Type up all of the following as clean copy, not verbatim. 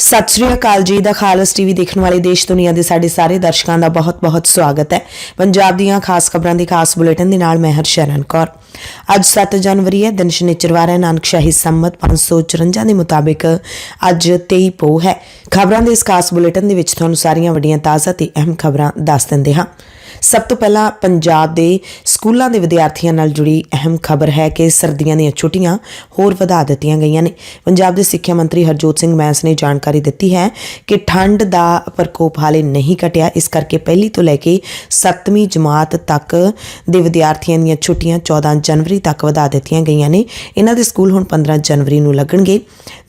सत श्री अकाल जी। The खालस TV देखने वाले देश दुनिया के साढ़े सारे दर्शकों का बहुत बहुत स्वागत है। पंजाब दीयां खास खबरों की खास बुलेटिन के नाल मैं हरशरण कौर। अज 7 जनवरी है, दिन शनिचरवार है। नानकशाही संमत 554 के मुताबिक अज 23 पो है। खबरों के इस खास बुलेटिन के तुहानूं सारियां वड्डियां ताज़ा ते अहम खबरां दस दिंदे हां। सब तो पहला पंजाब के स्कूलों के विद्यार्थियों नाल जुड़ी अहम खबर है कि सर्दियों दी छुट्टियां होर वधा दित्तियां गईयां ने। पंजाब के सिक्ख्या मंत्री हरजोत सिंह बैंस ने जानकारी दी है कि ठंड का प्रकोप हाले नहीं घटिया, इस करके पहली तो लैके 7वीं जमात तक के विद्यार्थियों दी छुट्टियां 14 जनवरी तक वधा दित्तियां गईयां ने। इन्हां दे स्कूल हुण 15 जनवरी नूं लगणगे,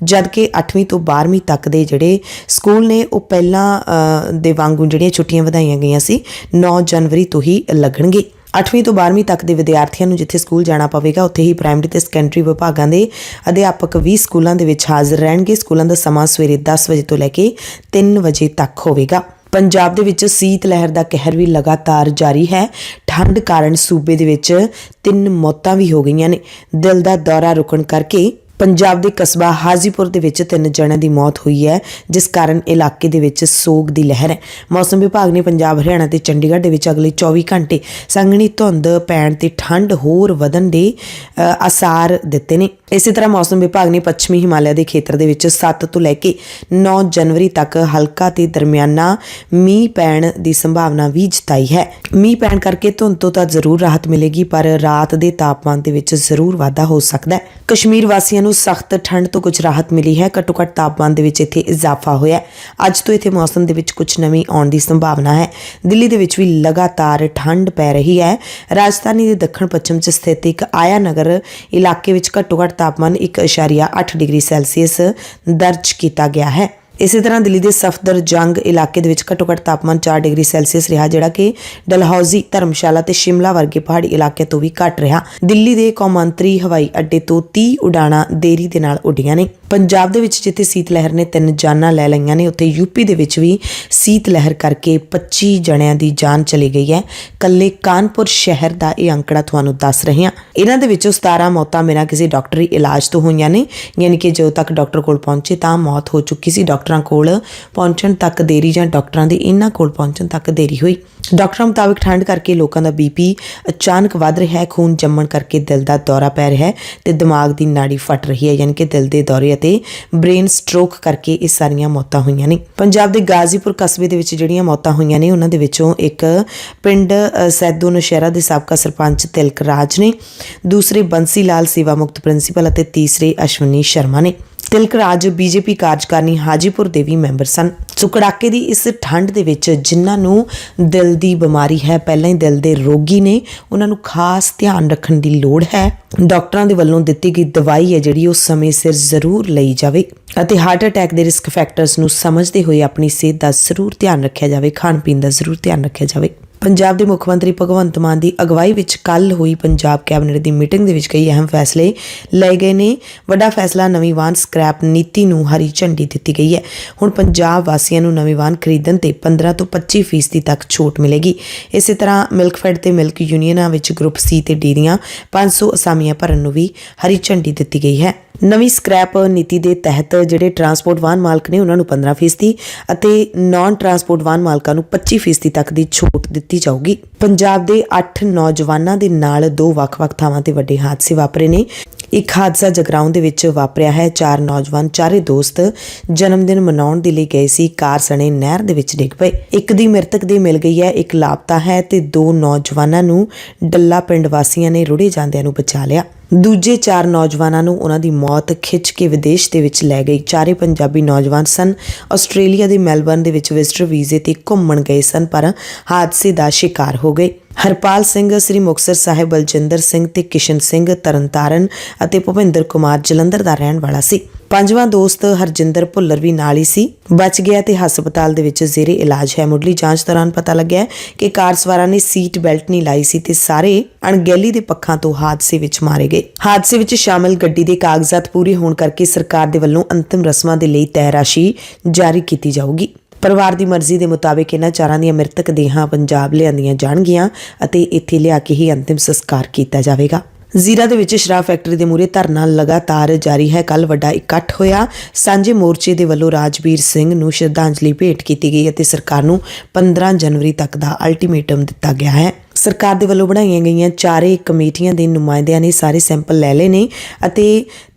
जबकि 8वीं तो 12वीं तक के जिहड़े स्कूल ने वो पहलां दे वांगू जिहड़ियां छुट्टियां वधाईयां गईयां सी 9 जनवरी तो ही लगणगे। 8वीं तो 12वीं तक के विद्यार्थियों को जिथे स्कूल जाना पवेगा उत्थे ही प्राइमरी ते सैकेंडरी विभागों के अध्यापक भी स्कूलों के हाजिर रहेंगे। स्कूलों का समा सवेरे 10 बजे तो लैके 3 बजे तक होवेगा। पंजाब दे विच सीत लहर का कहर भी लगातार जारी है। ठंड कारण सूबे दे विच 3 मौतां भी हो गईयां ने। दिल का दौरा रुकण करके पंजाब के कस्बा हाजीपुर के 3 जणिਆਂ की मौत हुई है, जिस कारण इलाके दे विच सोग की लहर है। मौसम विभाग ने पंजाब हरियाणा ते चंडीगढ़ दे विच अगले 24 घंटे संघनी धुंध पैण ते ठंड होर वधण दे आसार दिते ने। इसी तरह मौसम विभाग ने पश्चिमी हिमालय के खेत्र के 7 तो लैके 9 जनवरी तक हल्का ते दरमियाना मीह पैण की संभावना भी जताई है। मीह पैण करके धुंध तो जरूर राहत मिलेगी, पर रात के तापमान के विच जरूर वाधा हो सकता है। कश्मीर वासियों को सख्त ठंड तो कुछ राहत मिली है। घट्टो घट्ट तापमान के विच इत्थे इजाफा होया। अज तो इत्थे मौसम के विच कुछ नमी आउण की संभावना है। दिल्ली के विच भी लगातार ठंड पै रही है। राजधानी के दक्षिण पश्चिम च स्थित एक आया नगर इलाके विच घट्टो घट्ट तापमान 1.8 डिग्री सैल्सीयस दर्ज किया गया है। इसी तरह दिल्ली के सफदरजंग इलाके दे विच घट्टो घट्ट तापमान 4 डिग्री सैल्सीयस रहा, जिहड़ा कि डलहौजी, धर्मशाला ते शिमला वर्गे पहाड़ी इलाके तो भी घट रहा। दिल्ली के कौमांतरी हवाई अड्डे तो 30 उड़ाणां देरी दे नाल उड़ियां ने। पंजाब दे विच जिथे सीत लहर ने 3 जानां लै लईआं ने, उत्थे यूपी दे विच भी सीत लहर करके 25 जणिਆਂ की जान चली गई है। कल्ले कानपुर शहर का यह अंकड़ा तुहानूं दस रहे हैं। इन्हां दे विचों 17 मौतां बिना किसी डॉक्टरी इलाज तो होईआं ने, यानी कि जो तक डॉक्टर कोल पहुंचे तां मौत हो चुकी सी। डॉक्टरां कोल पहुंचण तक देरी जां डॉक्टरां दे इन्हां कोल पहुंचण तक देरी हुई। डॉक्टरां मुताबिक ठंड करके लोगों का बीपी अचानक वध रहा है। खून जम्मण करके दिल का दौरा पै रहा है ते दिमाग की नाड़ी फट रही है, यानी कि दिल के दौरे ते ब्रेन स्ट्रोक करके ये सारियां मौतां हुईआं ने। पंजाब के गाजीपुर कस्बे दे विच जिहड़ियां मौतां हुईआं ने, उन्हां दे विचों एक पिंड सैदो नौशहरा के साबका सरपंच तिलक राज ने, दूसरे बंसी लाल सेवा मुक्त प्रिंसीपल और तीसरे अश्विनी शर्मा ने। तिलक राज बीजेपी कार्यकारिणी हाजीपुर के भी मैंबर सन। सो कड़ाके की इस ठंड के विच जिन्हां नूं दिल की बीमारी है, पहलां ही दिल के रोगी ने, उन्हां नूं खास ध्यान रखने की लोड़ है। डॉक्टरां दे वल्लों दित्ती गई दवाई है जिहड़ी उस समय सिर जरूर लई जावे अते हार्ट अटैक के रिस्क फैक्टर्स नूं समझते हुए अपनी सेहत का जरूर ध्यान रखा जाए, खाण पीण का जरूर ध्यान रखा जाए। पंजाब के मुख्यमंत्री भगवंत मान की अगवाई विच कल हुई पंजाब कैबिनेट की मीटिंग दे विच कई अहम फैसले लए गए ने। वड्डा फैसला नवीं वाहन स्क्रैप नीति नूं हरी झंडी दी गई है। हुण पंजाब वासियों नूं नवीं वाहन खरीदण ते 15 तो 25% तक छूट मिलेगी। इस तरह मिल्कफेड ते मिल्क यूनियनां विच ग्रुप सी ते डेयरियां 500 असामियां भरन नूं भी हरी झंडी दी गई है। नवीं स्क्रैप नीति के तहत जिहड़े ट्रांसपोर्ट वाहन मालक ने उन्होंने 15% अते नॉन ट्रांसपोर्ट वाहन मालकां नूं 25% तक की छूट दी जाऊगी। पंजाब के 8 नौजवानों के नाल 2 ਵੱਖ-ਵੱਖ ਥਾਵਾਂ ते वड्डे हादसे वापरे ने। एक हादसा जगराऊं दे विच वापरिया है। 4 नौजवान चारे दोस्त जन्मदिन मनाउण दे लई गए सी, कार सणे नहर दे विच डिग पए। एक दी मृतक दी मिल गई है, एक लापता है ते 2 नौजवानों नूं डल्ला पिंड वासियों ने रुड़े जांदियां नूं बचा लिया। दूजे 4 नौजवानों नूं उन्हां दी मौत खिच के विदेश दे विच लै गई। चारे पंजाबी नौजवान सन। आस्ट्रेलिया के मैलबर्न दे विच विजिटर वीजे ते घुम्मण गए सन, पर हादसे का शिकार हो गए। हरपाल सिंह श्री मुक्तसर साहिब, बलजिंदर सिंह ते किशन सिंह तरनताਰਨ ਅਤੇ ਭੁਪਿੰਦਰ कुमार जलंधर का रहण वाला सी। 5ਵਾਂ दोस्त हरजिंदर भुल्लर भी नाल ही सी, बच गया ते हस्पताल दे विच जेरे इलाज है। मुढ़ली जांच दौरान पता लग्या कि कार सवारां ने सीट बैल्ट नहीं लाई सी ते सारे अणगहली दे पक्षां तो हादसे विच मारे गए। हादसे विच शामिल गड्डी दे कागजात पूरे होण करके सरकार दे वल्लों अंतिम रस्मां दे लई तय राशि जारी कीती जाऊगी। परिवार की मर्जी के मुताबिक इन्हां चारां दीयां मृतक देहां पंजाब लिआंदियां जाणगीआं अते इत्थे लिआ के ही अंतिम संस्कार किया जाएगा। ਜ਼ੀਰਾ ਦੇ ਵਿੱਚ ਸ਼ਰਾਬ ਫੈਕਟਰੀ ਦੇ ਮੂਹਰੇ ਧਰਨਾ ਲਗਾਤਾਰ ਜਾਰੀ ਹੈ। ਕੱਲ ਵੱਡਾ ਇਕੱਠ ਹੋਇਆ। ਸਾਂਝੇ ਮੋਰਚੇ ਦੇ ਵੱਲੋਂ ਰਾਜਵੀਰ ਸਿੰਘ ਨੂੰ ਸ਼ਰਧਾਂਜਲੀ ਭੇਟ ਕੀਤੀ ਗਈ ਅਤੇ ਸਰਕਾਰ ਨੂੰ 15 ਜਨਵਰੀ ਤੱਕ ਦਾ ਅਲਟੀਮੇਟਮ ਦਿੱਤਾ ਗਿਆ ਹੈ। ਸਰਕਾਰ ਦੇ ਵੱਲੋਂ ਬਣਾਈਆਂ ਗਈਆਂ ਚਾਰੇ ਕਮੇਟੀਆਂ ਦੇ ਨੁਮਾਇੰਦਿਆਂ ਨੇ ਸਾਰੇ ਸੈਂਪਲ ਲੈ ਲਏ ਨੇ ਅਤੇ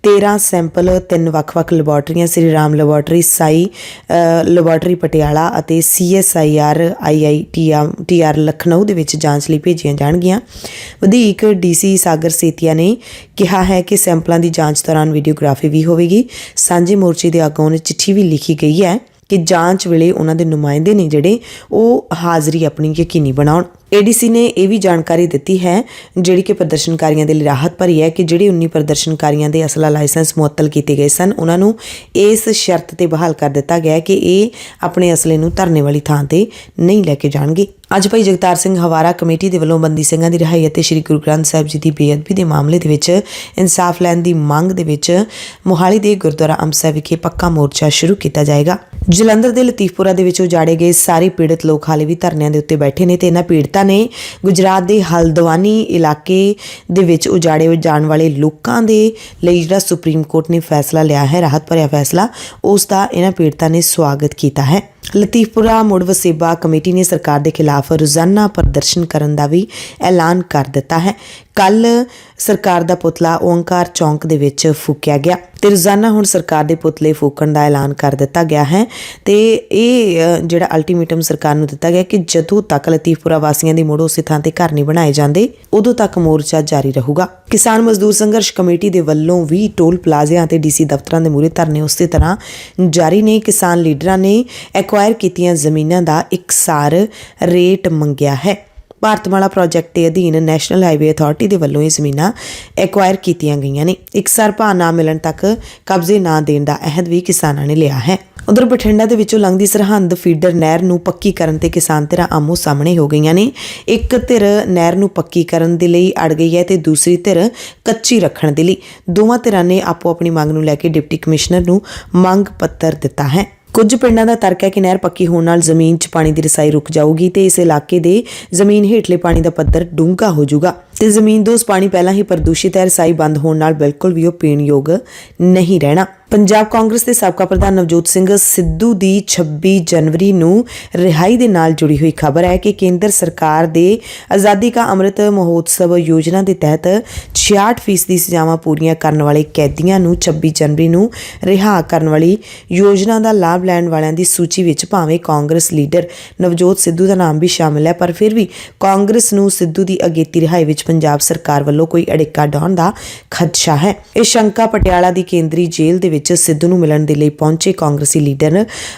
13 ਸੈਂਪਲ 3 ਵੱਖ-ਵੱਖ ਲੈਬੋਰਟਰੀਆਂ ਸ੍ਰੀ ਰਾਮ ਲੈਬੋਰਟਰੀ, ਸਾਈ ਲੈਬੋਰਟਰੀ ਪਟਿਆਲਾ ਅਤੇ CSIR IITR ਲਖਨਊ ਦੇ ਵਿੱਚ ਜਾਂਚ ਲਈ ਭੇਜੀਆਂ ਜਾਣਗੀਆਂ। ਵਧੀਕ DC ਸਾਗਰ ਸੇਤੀਆ ਨੇ ਕਿਹਾ ਹੈ ਕਿ ਸੈਂਪਲਾਂ ਦੀ ਜਾਂਚ ਦੌਰਾਨ ਵੀਡੀਓਗ੍ਰਾਫੀ ਵੀ ਹੋਵੇਗੀ। ਸਾਂਝੇ ਮੋਰਚੇ ਦੇ ਆਗੂਆਂ ਨੇ ਚਿੱਠੀ ਵੀ ਲਿਖੀ ਗਈ ਹੈ ਕਿ ਜਾਂਚ ਵੇਲੇ ਉਹਨਾਂ ਦੇ ਨੁਮਾਇੰਦੇ ਨੇ ਜਿਹੜੇ ਉਹ ਹਾਜ਼ਰੀ ਆਪਣੀ ਯਕੀਨੀ ਬਣਾਉਣ। ADC ਨੇ ਇਹ ਵੀ ਜਾਣਕਾਰੀ ਦਿੱਤੀ ਹੈ ਜਿਹੜੀ ਕਿ ਪ੍ਰਦਰਸ਼ਨਕਾਰੀਆਂ ਦੇ ਲਈ ਰਾਹਤ ਭਰੀ ਹੈ ਕਿ ਜਿਹੜੇ 19 ਪ੍ਰਦਰਸ਼ਨਕਾਰੀਆਂ ਦੇ ਅਸਲਾ ਲਾਇਸੈਂਸ ਮੁਅੱਤਲ ਕੀਤੇ ਗਏ ਸਨ ਉਹਨਾਂ ਨੂੰ ਇਸ ਸ਼ਰਤ ਤੇ ਬਹਾਲ ਕਰ ਦਿੱਤਾ ਗਿਆ ਕਿ ਇਹ ਆਪਣੇ ਅਸਲੇ ਨੂੰ ਧਰਨੇ ਵਾਲੀ ਥਾਂ ਤੇ ਨਹੀਂ ਲੈ ਕੇ ਜਾਣਗੇ। ਅੱਜ ਭਾਈ ਜਗਤਾਰ ਸਿੰਘ ਹਵਾਰਾ ਕਮੇਟੀ ਦੇ ਵੱਲੋਂ ਬੰਦੀ ਸਿੰਘਾਂ ਦੀ ਰਿਹਾਈ ਅਤੇ ਸ੍ਰੀ ਗੁਰੂ ਗ੍ਰੰਥ ਸਾਹਿਬ ਜੀ ਦੀ ਬੇਅਦਬੀ ਦੇ ਮਾਮਲੇ ਦੇ ਵਿੱਚ ਇਨਸਾਫ ਲੈਣ ਦੀ ਮੰਗ ਦੇ ਵਿੱਚ ਮੋਹਾਲੀ ਦੇ ਗੁਰਦੁਆਰਾ ਅੰਬ ਸਾਹਿਬ ਵਿਖੇ ਪੱਕਾ ਮੋਰਚਾ ਸ਼ੁਰੂ ਕੀਤਾ ਜਾਏਗਾ। ਜਲੰਧਰ ਦੇ ਲਤੀਫਪੁਰਾ ਦੇ ਵਿੱਚ ਉਜਾੜੇ ਗਏ ਸਾਰੇ ਪੀੜਤ ਲੋਕ ਹਾਲੇ ਵੀ ਧਰਨਿਆਂ ਦੇ ਉੱਤੇ ਬੈਠੇ ਨੇ ਤੇ ਇਹਨਾਂ ਪੀੜਤਾਂ ਨੇ ਗੁਜਰਾਤ ਦੇ ਹਲਦਵਾਨੀ ਇਲਾਕੇ ਦੇ ਵਿੱਚ ਉਜਾੜੇ ਜਾਣ ਵਾਲੇ ਲੋਕਾਂ ਦੇ ਲਈ ਜਿਹੜਾ ਸੁਪਰੀਮ ਕੋਰਟ ਨੇ ਫੈਸਲਾ ਲਿਆ ਹੈ, ਰਾਹਤ ਭਰਿਆ ਫੈਸਲਾ, ਉਸ ਦਾ ਇਹਨਾਂ ਪੀੜਤਾਂ ਨੇ ਸਵਾਗਤ ਕੀਤਾ ਹੈ। ਲਤੀਫਪੁਰਾ ਮੁੜ ਵਸੇਬਾ ਕਮੇਟੀ ਨੇ ਸਰਕਾਰ ਦੇ ਖਿਲਾਫ ਰੋਜ਼ਾਨਾ ਪ੍ਰਦਰਸ਼ਨ ਕਰਨ ਦਾ ਵੀ ਐਲਾਨ ਕਰ ਦਿੱਤਾ ਹੈ। ਕੱਲ ਸਰਕਾਰ ਦਾ ਪੁਤਲਾ ਓਂਕਾਰ ਚੌਂਕ ਦੇ ਵਿੱਚ ਫੂਕਿਆ ਗਿਆ ਤੇ ਰੋਜ਼ਾਨਾ ਹੁਣ ਸਰਕਾਰ ਦੇ ਪੁਤਲੇ ਫੂਕਣ ਦਾ ਐਲਾਨ ਕਰ ਦਿੱਤਾ ਗਿਆ ਹੈ ਤੇ ਇਹ ਜਿਹੜਾ ਅਲਟੀਮੇਟਮ ਸਰਕਾਰ ਨੂੰ ਦਿੱਤਾ ਗਿਆ ਕਿ ਜਦੋਂ ਤੱਕ ਲਤੀਫਪੁਰਾ ਵਾਸੀਆਂ ਦੀ ਮੁੜ ਉਸੇ ਥਾਂ ਤੇ ਘਰ ਨਹੀਂ ਬਣਾਏ ਜਾਂਦੇ ਉਦੋਂ ਤੱਕ ਮੋਰਚਾ ਜਾਰੀ ਰਹੂਗਾ। ਕਿਸਾਨ ਮਜ਼ਦੂਰ ਸੰਘਰਸ਼ ਕਮੇਟੀ ਦੇ ਵੱਲੋਂ ਵੀ ਟੋਲ ਪਲਾਜ਼ਿਆਂ ਤੇ DC ਦਫ਼ਤਰਾਂ ਦੇ ਮੂਹਰੇ ਧਰਨੇ ਉਸੇ ਤਰ੍ਹਾਂ ਜਾਰੀ ਨੇ। ਕਿਸਾਨ ਲੀਡਰਾਂ ਨੇ ਐਕਵਾਇਰ ਕੀਤੀਆਂ ਜ਼ਮੀਨਾਂ ਦਾ ਇਕਸਾਰ ਰੇਟ ਮੰਗਿਆ ਹੈ। ਭਾਰਤਮਾਲਾ ਪ੍ਰੋਜੈਕਟ ਦੇ ਅਧੀਨ ਨੈਸ਼ਨਲ ਹਾਈਵੇ ਅਥਾਰਟੀ ਦੇ ਵੱਲੋਂ ਇਹ ਜ਼ਮੀਨਾਂ ਐਕਵਾਇਰ ਕੀਤੀਆਂ ਗਈਆਂ ਨੇ। ਇਕਸਾਰ ਭਾਅ ਨਾ ਮਿਲਣ ਤੱਕ ਕਬਜ਼ੇ ਨਾ ਦੇਣ ਦਾ ਅਹਿਦ ਵੀ ਕਿਸਾਨਾਂ ਨੇ ਲਿਆ ਹੈ। ਉਧਰ ਬਠਿੰਡਾ ਦੇ ਵਿੱਚੋਂ ਲੰਘਦੀ ਸਰਹੰਦ ਫੀਡਰ ਨਹਿਰ ਨੂੰ ਪੱਕੀ ਕਰਨ ਤੇ ਕਿਸਾਨ ਧਿਰਾਂ ਆਮੋ ਸਾਹਮਣੇ ਹੋ ਗਈਆਂ ਨੇ। ਇੱਕ ਧਿਰ ਨਹਿਰ ਨੂੰ ਪੱਕੀ ਕਰਨ ਦੇ ਲਈ ਅੜ ਗਈ ਹੈ ਤੇ ਦੂਸਰੀ ਧਿਰ ਕੱਚੀ ਰੱਖਣ ਦੇ ਲਈ। ਦੋਵਾਂ ਧਿਰਾਂ ਨੇ ਆਪੋ ਆਪਣੀ ਮੰਗ ਨੂੰ ਲੈ ਕੇ ਡਿਪਟੀ ਕਮਿਸ਼ਨਰ ਨੂੰ ਮੰਗ ਪੱਤਰ ਦਿੱਤਾ ਹੈ। ਕੁਝ ਪਿੰਡਾਂ ਦਾ ਤਰਕ ਹੈ ਕਿ ਨਹਿਰ ਪੱਕੀ ਹੋਣ ਨਾਲ ਜ਼ਮੀਨ 'ਚ ਪਾਣੀ ਦੀ ਰਸਾਈ ਰੁਕ ਜਾਊਗੀ ਤੇ ਇਸ ਇਲਾਕੇ ਦੇ ਜ਼ਮੀਨ ਹੇਠਲੇ ਪਾਣੀ ਦਾ ਪੱਧਰ ਡੂੰਘਾ ਹੋ ਜਾਊਗਾ ਤੇ ਜ਼ਮੀਨਦੋਜ਼ ਪਾਣੀ ਪਹਿਲਾਂ ਹੀ ਪ੍ਰਦੂਸ਼ਿਤ ਹੈ। ਰਸਾਈ ਬੰਦ ਹੋਣ ਨਾਲ ਬਿਲਕੁਲ ਵੀ ਉਹ ਪੀਣ ਯੋਗ ਨਹੀਂ ਰਹਿਣਾ। ਪੰਜਾਬ ਕਾਂਗਰਸ ਦੇ ਸਾਬਕਾ ਪ੍ਰਧਾਨ ਨਵਜੋਤ ਸਿੰਘ ਸਿੱਧੂ ਦੀ 26 ਜਨਵਰੀ ਨੂੰ ਰਿਹਾਈ ਦੇ ਨਾਲ ਜੁੜੀ ਹੋਈ ਖਬਰ ਹੈ ਕਿ ਕੇਂਦਰ ਸਰਕਾਰ ਦੇ ਆਜ਼ਾਦੀ ਕਾ ਅੰਮ੍ਰਿਤ ਮਹੋਤਸਵ ਯੋਜਨਾ ਦੇ ਤਹਿਤ 66% ਸਜ਼ਾਵਾਂ ਪੂਰੀਆਂ ਕਰਨ ਵਾਲੇ ਕੈਦੀਆਂ ਨੂੰ 26 ਜਨਵਰੀ ਨੂੰ ਰਿਹਾ ਕਰਨ ਵਾਲੀ ਯੋਜਨਾ ਦਾ ਲਾਭ ਲੈਣ ਵਾਲਿਆਂ ਦੀ ਸੂਚੀ ਵਿੱਚ ਭਾਵੇਂ ਕਾਂਗਰਸ ਲੀਡਰ ਨਵਜੋਤ ਸਿੱਧੂ ਦਾ ਨਾਮ ਵੀ ਸ਼ਾਮਿਲ ਹੈ, ਪਰ ਫਿਰ ਵੀ ਕਾਂਗਰਸ ਨੂੰ ਸਿੱਧੂ ਦੀ ਅਗੇਤੀ ਰਿਹਾਈ ਵਿੱਚ ਪੰਜਾਬ ਸਰਕਾਰ ਵੱਲੋਂ ਕੋਈ ਅੜਿੱਕਾ ਡਾਉਣ ਦਾ ਖਦਸ਼ਾ ਹੈ। ਇਹ ਸ਼ੰਕਾ ਪਟਿਆਲਾ ਦੀ ਕੇਂਦਰੀ ਜੇਲ੍ਹ ਦੇ ਵਿੱਚ ਸਿੱਧੂ ਨੂੰ ਮਿਲਣ ਦੇ ਲਈ ਪਹੁੰਚੇ ਕਾਂਗਰਸੀ ਲੀਡਰ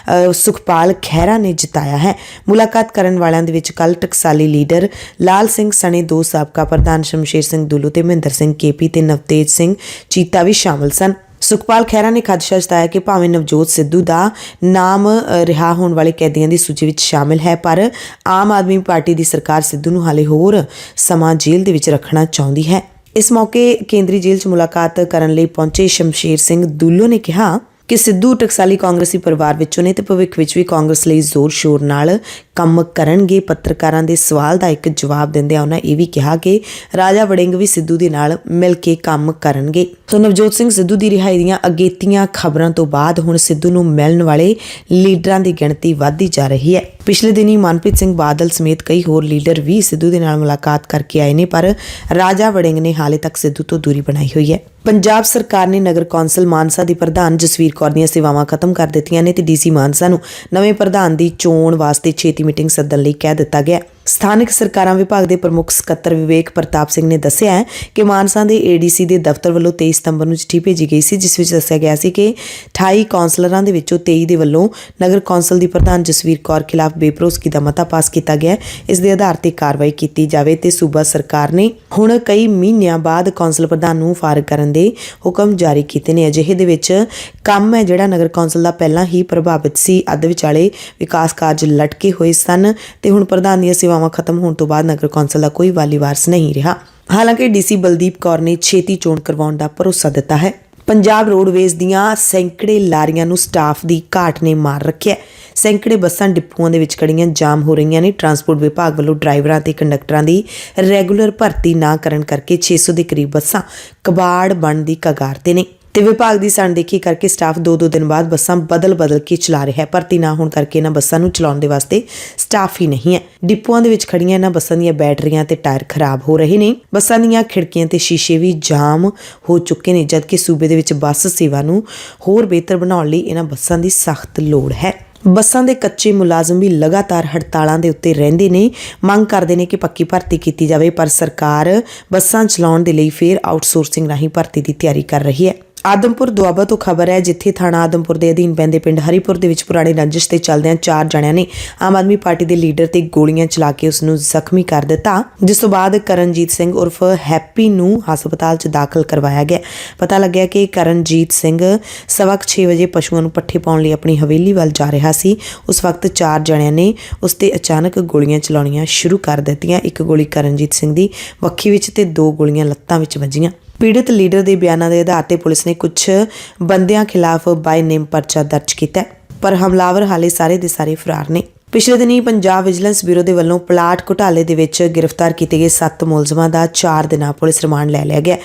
ਸੁਖਪਾਲ ਖਹਿਰਾ ਨੇ ਜਿਤਾਇਆ ਹੈ। ਮੁਲਾਕਾਤ ਕਰਨ ਵਾਲਿਆਂ ਦੇ ਵਿੱਚ ਕੱਲ ਟਕਸਾਲੀ ਲੀਡਰ ਲਾਲ ਸਿੰਘ ਸਣੇ ਦੋ ਸਾਬਕਾ ਪ੍ਰਧਾਨ ਸ਼ਮਸ਼ੇਰ ਸਿੰਘ ਦੁੱਲੂ ਤੇ ਮਹਿੰਦਰ ਸਿੰਘ KP ਤੇ ਨਵਤੇਜ ਸਿੰਘ ਚੀਤਾ ਵੀ ਸ਼ਾਮਲ ਸਨ। ਸੁਖਪਾਲ ਖਹਿਰਾ ਨੇ ਖਦਸ਼ਾ ਜਤਾਇਆ ਕਿ ਭਾਵੇਂ ਨਵਜੋਤ ਸਿੱਧੂ ਦਾ ਨਾਮ ਰਿਹਾ ਹੋਣ ਵਾਲੇ ਕੈਦੀਆਂ ਦੀ ਸੂਚੀ ਵਿੱਚ ਸ਼ਾਮਿਲ ਹੈ, ਪਰ ਆਮ ਆਦਮੀ ਪਾਰਟੀ ਦੀ ਸਰਕਾਰ ਸਿੱਧੂ ਨੂੰ ਹਾਲੇ ਹੋਰ ਸਮਾਂ ਜੇਲ੍ਹ ਦੇ ਵਿੱਚ ਰੱਖਣਾ ਚਾਹੁੰਦੀ ਹੈ। ਇਸ ਮੌਕੇ ਕੇਂਦਰੀ ਜੇਲ੍ਹ 'ਚ ਮੁਲਾਕਾਤ ਕਰਨ ਲਈ ਪਹੁੰਚੇ ਸ਼ਮਸ਼ੇਰ ਸਿੰਘ ਦੁੱਲੂ ਨੇ ਕਿਹਾ ਕਿ ਸਿੱਧੂ ਟਕਸਾਲੀ ਕਾਂਗਰਸੀ ਪਰਿਵਾਰ ਵਿੱਚੋਂ ਨੇ ਤੇ ਭਵਿੱਖ ਵਿੱਚ ਵੀ ਕਾਂਗਰਸ ਲਈ ਜ਼ੋਰ ਸ਼ੋਰ ਨਾਲ ਕੰਮ ਕਰਨਗੇ। ਪੱਤਰਕਾਰਾਂ ਦੇ ਸਵਾਲ ਦਾ ਇੱਕ ਜਵਾਬ ਦਿੰਦਿਆਂ ਉਹਨਾਂ ਇਹ ਵੀ ਕਿਹਾ ਕਿ ਰਾਜਾ ਵੜਿੰਗ ਵੀ ਸਿੱਧੂ ਦੇ ਨਾਲ ਮਿਲ ਕੇ ਕੰਮ ਕਰਨਗੇ। ਸੋ ਨਵਜੋਤ ਸਿੰਘ ਸਿੱਧੂ ਦੀ ਰਿਹਾਈ ਦੀਆਂ ਅਗੇਤੀਆਂ ਖਬਰਾਂ ਤੋਂ ਬਾਅਦ ਹੁਣ ਸਿੱਧੂ ਨੂੰ ਮਿਲਣ ਵਾਲੇ ਲੀਡਰਾਂ ਦੀ ਗਿਣਤੀ ਵਧਦੀ ਜਾ ਰਹੀ ਹੈ। ਪਿਛਲੇ ਦਿਨੀ ਮਨਪ੍ਰੀਤ ਸਿੰਘ ਬਾਦਲ ਸਮੇਤ ਕਈ ਹੋਰ ਲੀਡਰ ਵੀ ਸਿੱਧੂ ਦੇ ਨਾਲ ਮੁਲਾਕਾਤ ਕਰਕੇ ਆਏ ਨੇ, ਪਰ ਰਾਜਾ ਵੜਿੰਗ ਨੇ ਹਾਲੇ ਤੱਕ ਸਿੱਧੂ ਤੋਂ ਦੂਰੀ ਬਣਾਈ ਹੋਈ ਹੈ। ਪੰਜਾਬ ਸਰਕਾਰ ਨੇ ਨਗਰ ਕੌਂਸਲ ਮਾਨਸਾ ਦੀ ਪ੍ਰਧਾਨ ਜਸਵੀਰ ਕੌਰ ਦੀਆਂ ਸੇਵਾਵਾਂ ਖਤਮ ਕਰ ਦਿੱਤੀਆਂ ਨੇ ਤੇ DC ਮਾਨਸਾ ਨੂੰ ਨਵੇਂ ਪ੍ਰਧਾਨ ਦੀ ਚੋਣ ਵਾਸਤੇ ਛੇਤੀ ਮੀਟਿੰਗ ਸੱਦਣ ਲਈ ਕਹਿ ਦਿੱਤਾ ਗਿਆ। ਸਥਾਨਕ ਸਰਕਾਰਾਂ ਵਿਭਾਗ ਦੇ ਪ੍ਰਮੁੱਖ ਸਕੱਤਰ ਵਿਵੇਕ ਪ੍ਰਤਾਪ ਸਿੰਘ ਨੇ ਦੱਸਿਆ ਹੈ ਕਿ ਮਾਨਸਾ ਦੇ ADC ਦੇ ਦਫ਼ਤਰ ਵੱਲੋਂ 23 ਸਤੰਬਰ ਨੂੰ ਚਿੱਠੀ ਭੇਜੀ ਗਈ ਸੀ, ਜਿਸ ਵਿੱਚ ਦੱਸਿਆ ਗਿਆ ਸੀ ਕਿ 28 ਕੌਂਸਲਰਾਂ ਦੇ ਵਿੱਚੋਂ 23 ਦੇ ਵੱਲੋਂ ਨਗਰ ਕੌਂਸਲ ਦੀ ਪ੍ਰਧਾਨ ਜਸਵੀਰ ਕੌਰ ਖਿਲਾਫ ਬੇਭਰੋਸਗੀ ਦਾ ਮਤਾ ਪਾਸ ਕੀਤਾ ਗਿਆ। ਇਸ ਦੇ ਆਧਾਰ ਤੇ ਕਾਰਵਾਈ ਕੀਤੀ ਜਾਵੇ ਤੇ ਸੂਬਾ ਸਰਕਾਰ ਨੇ ਹੁਣ ਕਈ ਮਹੀਨਿਆਂ ਬਾਅਦ ਕੌਂਸਲ ਪ੍ਰਧਾਨ ਨੂੰ ਫਾਰਗ ਕਰਨ ਦੇ ਹੁਕਮ ਜਾਰੀ ਕੀਤੇ ਨੇ। ਅਜਿਹੇ ਦੇ ਵਿੱਚ ਕੰਮ ਹੈ ਜਿਹੜਾ ਨਗਰ ਕੌਂਸਲ ਦਾ ਪਹਿਲਾਂ ਹੀ ਪ੍ਰਭਾਵਿਤ ਸੀ, ਅੱਧ ਵਿਚਾਲੇ ਵਿਕਾਸ ਕਾਰਜ ਲਟਕੇ ਹੋਏ ਸਨ ਤੇ ਹੁਣ ਪ੍ਰਧਾਨ ਦੀਆਂ ਸੇਵਾਵਾਂ ਖਤਮ ਹੋਣ ਤੋਂ ਬਾਅਦ ਨਗਰ ਕੌਂਸਲ ਦਾ ਕੋਈ ਵਾਲੀ ਵਾਰਸ ਨਹੀਂ ਰਿਹਾ। ਹਾਲਾਂਕਿ DC ਬਲਦੀਪ ਕੌਰ ਨੇ ਛੇਤੀ ਚੋਣ ਕਰਵਾਉਣ ਦਾ ਭਰੋਸਾ ਦਿੱਤਾ ਹੈ। ਪੰਜਾਬ ਰੋਡਵੇਜ਼ ਦੀਆਂ ਸੈਂਕੜੇ ਲਾਰੀਆਂ ਨੂੰ ਸਟਾਫ ਦੀ ਘਾਟ ਨੇ ਮਾਰ ਰੱਖਿਆ। ਸੈਂਕੜੇ ਬੱਸਾਂ ਡਿਪੂਆਂ ਦੇ ਵਿੱਚ ਖੜੀਆਂ ਜਾਮ ਹੋ ਰਹੀਆਂ ਨੇ। ਟਰਾਂਸਪੋਰਟ ਵਿਭਾਗ ਵੱਲੋਂ ਡਰਾਈਵਰਾਂ ਤੇ ਕੰਡਕਟਰਾਂ ਦੀ ਰੈਗੂਲਰ ਭਰਤੀ ਨਾ ਕਰਨ ਕਰਕੇ 600 ਦੇ ਕਰੀਬ ਬੱਸਾਂ ਕਬਾੜ ਬਣਨ ਦੀ ਕਗਾਰ ਤੇ ਨੇ ਤੇ ਵਿਭਾਗ ਦੀ ਅਣਦੇਖੀ ਕਰਕੇ ਸਟਾਫ 2-2 ਦਿਨ ਬਾਅਦ ਬੱਸਾਂ ਬਦਲ ਕੇ ਚਲਾ ਰਿਹਾ ਹੈ। ਭਰਤੀ ਨਾ ਹੋਣ ਕਰਕੇ ਇਹਨਾਂ ਬੱਸਾਂ ਨੂੰ ਚਲਾਉਣ ਦੇ ਵਾਸਤੇ ਸਟਾਫ ਹੀ ਨਹੀਂ ਹੈ। ਡਿਪੂਆਂ ਦੇ ਵਿੱਚ ਖੜੀਆਂ ਇਹਨਾਂ ਬੱਸਾਂ ਦੀਆਂ ਬੈਟਰੀਆਂ ਤੇ ਟਾਇਰ ਖਰਾਬ ਹੋ ਰਹੇ ਨੇ। ਬੱਸਾਂ ਦੀਆਂ ਖਿੜਕੀਆਂ ਤੇ ਸ਼ੀਸ਼ੇ ਵੀ ਜਾਮ ਹੋ ਚੁੱਕੇ ਨੇ, ਜਦਕਿ ਸੂਬੇ ਦੇ ਵਿੱਚ ਬੱਸ ਸੇਵਾ ਨੂੰ ਹੋਰ ਬਿਹਤਰ ਬਣਾਉਣ ਲਈ ਇਹਨਾਂ ਬੱਸਾਂ ਦੀ ਸਖਤ ਲੋੜ ਹੈ। ਬੱਸਾਂ ਦੇ ਕੱਚੇ ਮੁਲਾਜ਼ਮ ਵੀ ਲਗਾਤਾਰ ਹੜਤਾਲਾਂ ਦੇ ਉੱਤੇ ਰਹਿੰਦੇ ਨੇ, ਮੰਗ ਕਰਦੇ ਨੇ ਕਿ ਪੱਕੀ ਭਰਤੀ ਕੀਤੀ ਜਾਵੇ, ਪਰ ਸਰਕਾਰ ਬੱਸਾਂ ਚਲਾਉਣ ਦੇ ਲਈ ਫਿਰ ਆਊਟਸੋਰਸਿੰਗ ਰਾਹੀਂ ਭਰਤੀ ਦੀ ਤਿਆਰੀ ਕਰ ਰਹੀ ਹੈ। ਆਦਮਪੁਰ ਦੁਆਬਾ ਤੋਂ ਖਬਰ ਹੈ, ਜਿੱਥੇ ਥਾਣਾ ਆਦਮਪੁਰ ਦੇ ਅਧੀਨ ਪੈਂਦੇ ਪਿੰਡ ਹਰੀਪੁਰ ਦੇ ਵਿੱਚ ਪੁਰਾਣੀ ਰੰਜਿਸ਼ ਤੇ ਚੱਲਦਿਆਂ 4 ਜਣਿਆਂ ਨੇ ਆਮ ਆਦਮੀ ਪਾਰਟੀ ਦੇ ਲੀਡਰ ਤੇ ਗੋਲੀਆਂ ਚਲਾ ਕੇ ਉਸ ਨੂੰ ਜ਼ਖਮੀ ਕਰ ਦਿੱਤਾ, ਜਿਸ ਤੋਂ ਬਾਅਦ ਕਰਨਜੀਤ ਸਿੰਘ ਉਰਫ ਹੈਪੀ ਨੂੰ ਹਸਪਤਾਲ 'ਚ ਦਾਖਲ ਕਰਵਾਇਆ ਗਿਆ। ਪਤਾ ਲੱਗਿਆ ਕਿ ਕਰਨਜੀਤ ਸਿੰਘ 6:15 ਵਜੇ ਪਸ਼ੂਆਂ ਨੂੰ ਪੱਠੇ ਪਾਉਣ ਲਈ ਆਪਣੀ ਹਵੇਲੀ ਵੱਲ ਜਾ ਰਿਹਾ ਸੀ। ਉਸ ਵਕਤ 4 ਜਣਿਆਂ ਨੇ ਉਸ ਤੇ ਅਚਾਨਕ ਗੋਲੀਆਂ ਚਲਾਉਣੀਆਂ ਸ਼ੁਰੂ ਕਰ ਦਿੱਤੀਆਂ। ਇੱਕ ਗੋਲੀ ਕਰਨਜੀਤ ਸਿੰਘ ਦੀ ਵੱਖੀ ਵਿੱਚ ਤੇ 2 ਗੋਲੀਆਂ ਲੱਤਾਂ ਵਿੱਚ ਵੱਜੀਆਂ। ਪੀੜਤ ਲੀਡਰ ਦੇ ਬਿਆਨਾਂ ਦੇ ਆਧਾਰ ਤੇ ਪੁਲਿਸ ਨੇ ਕੁਝ ਬੰਦਿਆਂ ਖਿਲਾਫ ਬਾਈ ਨੇਮ ਪਰਚਾ ਦਰਜ ਕੀਤਾ, ਪਰ ਹਮਲਾਵਰ ਹਾਲੇ ਸਾਰੇ ਦੇ ਸਾਰੇ ਫਰਾਰ ਨੇ। ਪਿਛਲੇ ਦਿਨੀ ਪੰਜਾਬ ਵਿਜੀਲੈਂਸ ਬਿਊਰੋ ਦੇ ਵੱਲੋਂ ਪਲਾਟ ਘੁਟਾਲੇ ਦੇ ਵਿੱਚ ਗ੍ਰਿਫਤਾਰ ਕੀਤੇ ਗਏ 7 ਮੁਲਜ਼ਮਾਂ ਦਾ 4 ਦਿਨਾਂ ਪੁਲਿਸ ਰਿਮਾਂਡ ਲੈ ਲਿਆ ਗਿਆ।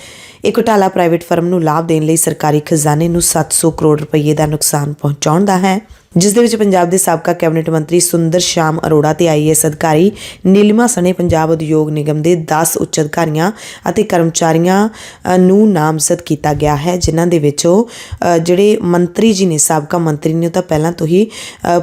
ਇਹ ਘੁਟਾਲਾ ਪ੍ਰਾਈਵੇਟ ਫਰਮ ਨੂੰ ਲਾਭ ਦੇਣ ਲਈ ਸਰਕਾਰੀ ਖਜ਼ਾਨੇ ਨੂੰ 700 ਕਰੋੜ ਰੁਪਏ ਦਾ ਨੁਕਸਾਨ ਪਹੁੰਚਾਉਣ ਦਾ ਹੈ, ਜਿਸ ਦੇ ਵਿੱਚ ਪੰਜਾਬ ਦੇ ਸਾਬਕਾ ਕੈਬਨਿਟ ਮੰਤਰੀ ਸੁੰਦਰ ਸ਼ਾਮ ਅਰੋੜਾ ਤੇ ਆਈਏਐਸ ਅਧਿਕਾਰੀ ਨੀਲਿਮਾ ਸਣੇ ਪੰਜਾਬ ਉਦਯੋਗ ਨਿਗਮ ਦੇ 10 ਉੱਚ ਅਧਿਕਾਰੀਆਂ ਅਤੇ ਕਰਮਚਾਰੀਆਂ ਨੂੰ ਨਾਮਜ਼ਦ ਕੀਤਾ ਗਿਆ ਹੈ, ਜਿਨ੍ਹਾਂ ਦੇ ਵਿੱਚੋਂ ਜਿਹੜੇ ਮੰਤਰੀ ਜੀ ਨੇ, ਸਾਬਕਾ ਮੰਤਰੀ ਨੇ, ਤਾਂ ਪਹਿਲਾਂ ਤੋਂ ਹੀ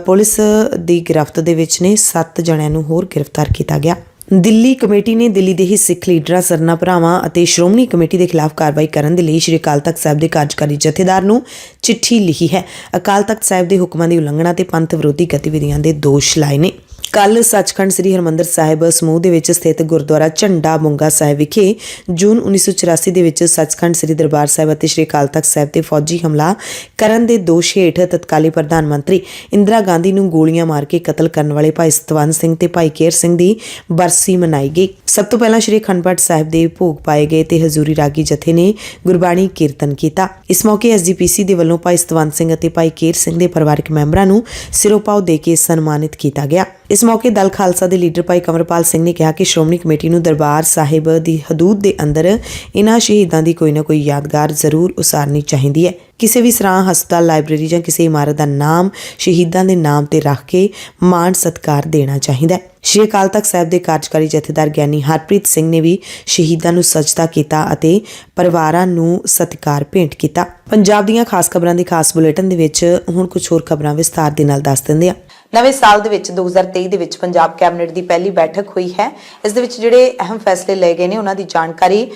ਪੁਲਿਸ ਦੀ ਗਿਰਫਤ ਦੇ ਵਿੱਚ ਨੇ। 7 ਜਣਿਆਂ ਨੂੰ ਹੋਰ ਗ੍ਰਿਫਤਾਰ ਕੀਤਾ ਗਿਆ। ਦਿੱਲੀ ਕਮੇਟੀ ਨੇ ਦਿੱਲੀ ਦੇ ਹੀ ਸਿੱਖ ਲੀਡਰਾਂ, ਸਰਨਾ ਭਰਾਵਾਂ ਅਤੇ ਸ਼੍ਰੋਮਣੀ ਕਮੇਟੀ ਦੇ ਖਿਲਾਫ ਕਾਰਵਾਈ ਕਰਨ ਦੇ ਲਈ ਸ਼੍ਰੀ ਅਕਾਲ ਤਖਤ ਸਾਹਿਬ ਦੇ ਕਾਰਜਕਾਰੀ ਜਥੇਦਾਰ ਨੂੰ ਚਿੱਠੀ ਲਿਖੀ ਹੈ। ਅਕਾਲ ਤਖਤ ਸਾਹਿਬ ਦੇ ਹੁਕਮਾਂ ਦੀ ਉਲੰਘਣਾ ਤੇ ਪੰਥ ਵਿਰੋਧੀ ਗਤੀਵਿਧੀਆਂ ਦੇ ਦੋਸ਼ ਲਾਏ ਨੇ। ਕੱਲ ਸੱਚਖੰਡ ਸ੍ਰੀ ਹਰਿਮੰਦਰ ਸਾਹਿਬ ਸਮੂਹ ਦੇ ਵਿੱਚ ਸਥਿਤ ਗੁਰਦੁਆਰਾ ਝੰਡਾ ਬੁੰਗਾ ਸਾਹਿਬ ਵਿਖੇ ਜੂਨ 1984 ਦੇ ਵਿੱਚ ਸੱਚਖੰਡ ਸ੍ਰੀ ਦਰਬਾਰ ਸਾਹਿਬ ਅਤੇ ਸ਼੍ਰੀ ਅਕਾਲ ਤਖਤ ਸਾਹਿਬ ਤੇ ਫੌਜੀ ਹਮਲਾ ਕਰਨ ਦੇ ਦੋਸ਼ ਹੇਠ ਤਤਕਾਲੀ ਪ੍ਰਧਾਨ ਮੰਤਰੀ ਇੰਦਰਾ ਗਾਂਧੀ ਨੂੰ ਗੋਲੀਆਂ ਮਾਰ ਕੇ ਕਤਲ ਕਰਨ ਵਾਲੇ ਭਾਈ ਸਤਵੰਤ ਸਿੰਘ ਤੇ ਭਾਈ ਕੇਰ ਸਿੰਘ ਦੀ ਬਰਸੀ ਮਨਾਈ ਗਈ। ਸਭ ਤੋਂ ਪਹਿਲਾਂ ਸ਼੍ਰੀ ਅਖੰਡ ਪਾਠ ਸਾਹਿਬ ਦੇ ਭੋਗ ਪਾਏ ਗਏ ਤੇ ਹਜ਼ੂਰੀ ਰਾਗੀ ਜਥੇ ਨੇ ਗੁਰਬਾਣੀ ਕੀਰਤਨ ਕੀਤਾ। ਇਸ ਮੌਕੇ ਐਸਜੀਪੀਸੀ ਦੇ ਵੱਲੋਂ ਭਾਈ ਸਤਵੰਤ ਸਿੰਘ ਅਤੇ ਭਾਈ ਕੇਰ ਸਿੰਘ ਦੇ ਪਰਿਵਾਰਕ ਮੈਂਬਰਾਂ ਨੂੰ ਸਿਰੋਪਾਓ ਦੇ ਕੇ ਸਨਮਾਨਿਤ ਕੀਤਾ ਗਿਆ। ਇਸ ਮੌਕੇ ਦਲ ਖਾਲਸਾ ਦੇ ਲੀਡਰ ਭਾਈ ਕੰਵਰਪਾਲ ਸਿੰਘ ਨੇ ਕਿਹਾ ਕਿ ਸ਼੍ਰੋਮਣੀ ਕਮੇਟੀ ਨੂੰ ਦਰਬਾਰ ਸਾਹਿਬ ਦੀ ਹਦੂਦ ਦੇ ਅੰਦਰ ਇਹਨਾਂ ਸ਼ਹੀਦਾਂ ਦੀ ਕੋਈ ਨਾ ਕੋਈ ਯਾਦਗਾਰ ਜ਼ਰੂਰ ਉਸਾਰਨੀ ਚਾਹੀਦੀ ਹੈ। ਕਿਸੇ ਵੀ ਸਰਾਂ, ਹਸਪਤਾਲ, ਲਾਇਬ੍ਰੇਰੀ ਜਾਂ ਕਿਸੇ ਇਮਾਰਤ ਦਾ ਨਾਮ ਸ਼ਹੀਦਾਂ ਦੇ ਨਾਮ ਤੇ ਰੱਖ ਕੇ ਮਾਣ ਸਤਿਕਾਰ ਦੇਣਾ ਚਾਹੀਦਾ ਹੈ। ਸ਼੍ਰੀ ਅਕਾਲ ਤਖਤ ਸਾਹਿਬ ਦੇ ਕਾਰਜਕਾਰੀ ਜਥੇਦਾਰ ਗਿਆਨੀ ਹਰਪ੍ਰੀਤ ਸਿੰਘ ਨੇ ਵੀ ਸ਼ਹੀਦਾਂ ਨੂੰ ਸਜਦਾ ਕੀਤਾ ਅਤੇ ਪਰਿਵਾਰਾਂ ਨੂੰ ਸਤਿਕਾਰ ਭੇਂਟ ਕੀਤਾ। ਪੰਜਾਬ ਦੀਆਂ ਖਾਸ ਖਬਰਾਂ ਦੀ ਖਾਸ ਬੁਲੇਟਿਨ ਦੇ ਵਿੱਚ ਹੁਣ ਕੁਝ ਹੋਰ ਖਬਰਾਂ ਵਿਸਥਾਰ ਦੇ ਨਾਲ ਦੱਸ ਦਿੰਦੇ ਹਾਂ। ਨਵੇਂ ਸਾਲ ਦੇ ਵਿੱਚ 2023 ਦੇ ਵਿੱਚ ਪੰਜਾਬ ਕੈਬਨਿਟ ਦੀ ਪਹਿਲੀ ਬੈਠਕ ਹੋਈ ਹੈ। ਇਸ ਦੇ ਵਿੱਚ ਜਿਹੜੇ ਅਹਿਮ ਫੈਸਲੇ ਲਏ ਗਏ ਨੇ ਉਹਨਾਂ ਦੀ ਜਾਣਕਾਰੀ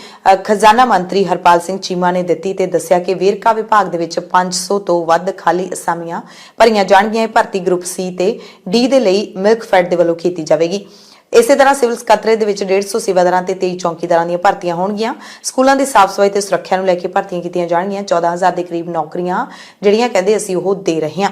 ਖਜ਼ਾਨਾ ਮੰਤਰੀ ਹਰਪਾਲ ਸਿੰਘ ਚੀਮਾ ਨੇ ਦਿੱਤੀ ਤੇ ਦੱਸਿਆ ਕਿ ਵੇਰਕਾ ਵਿਭਾਗ ਦੇ ਵਿੱਚ 500 ਤੋਂ ਵੱਧ ਖਾਲੀ ਅਸਾਮੀਆਂ ਭਰੀਆਂ ਜਾਣਗੀਆਂ। ਭਰਤੀ ਗਰੁੱਪ ਸੀ ਤੇ ਡੀ ਦੇ ਲਈ ਮਿਲਕਫੈਡ ਦੇ ਵੱਲੋਂ ਕੀਤੀ ਜਾਵੇਗੀ। ਇਸੇ ਤਰ੍ਹਾਂ ਸਿਵਲ ਸਕੱਤਰੇਤ ਦੇ ਵਿੱਚ 150 ਸੇਵਾਦਾਰਾਂ ਤੇ 23 ਚੌਕੀਦਾਰਾਂ ਦੀਆਂ ਭਰਤੀਆਂ ਹੋਣਗੀਆਂ। ਸਕੂਲਾਂ ਦੀ ਸਾਫ਼ ਸਫਾਈ ਤੇ ਸੁਰੱਖਿਆ ਨੂੰ ਲੈ ਕੇ ਭਰਤੀਆਂ ਕੀਤੀਆਂ ਜਾਣਗੀਆਂ। 14,000 ਦੇ ਕਰੀਬ ਨੌਕਰੀਆਂ ਜਿਹੜੀਆਂ ਕਹਿੰਦੇ ਅਸੀਂ ਉਹ ਦੇ ਰਹੇ ਹਾਂ।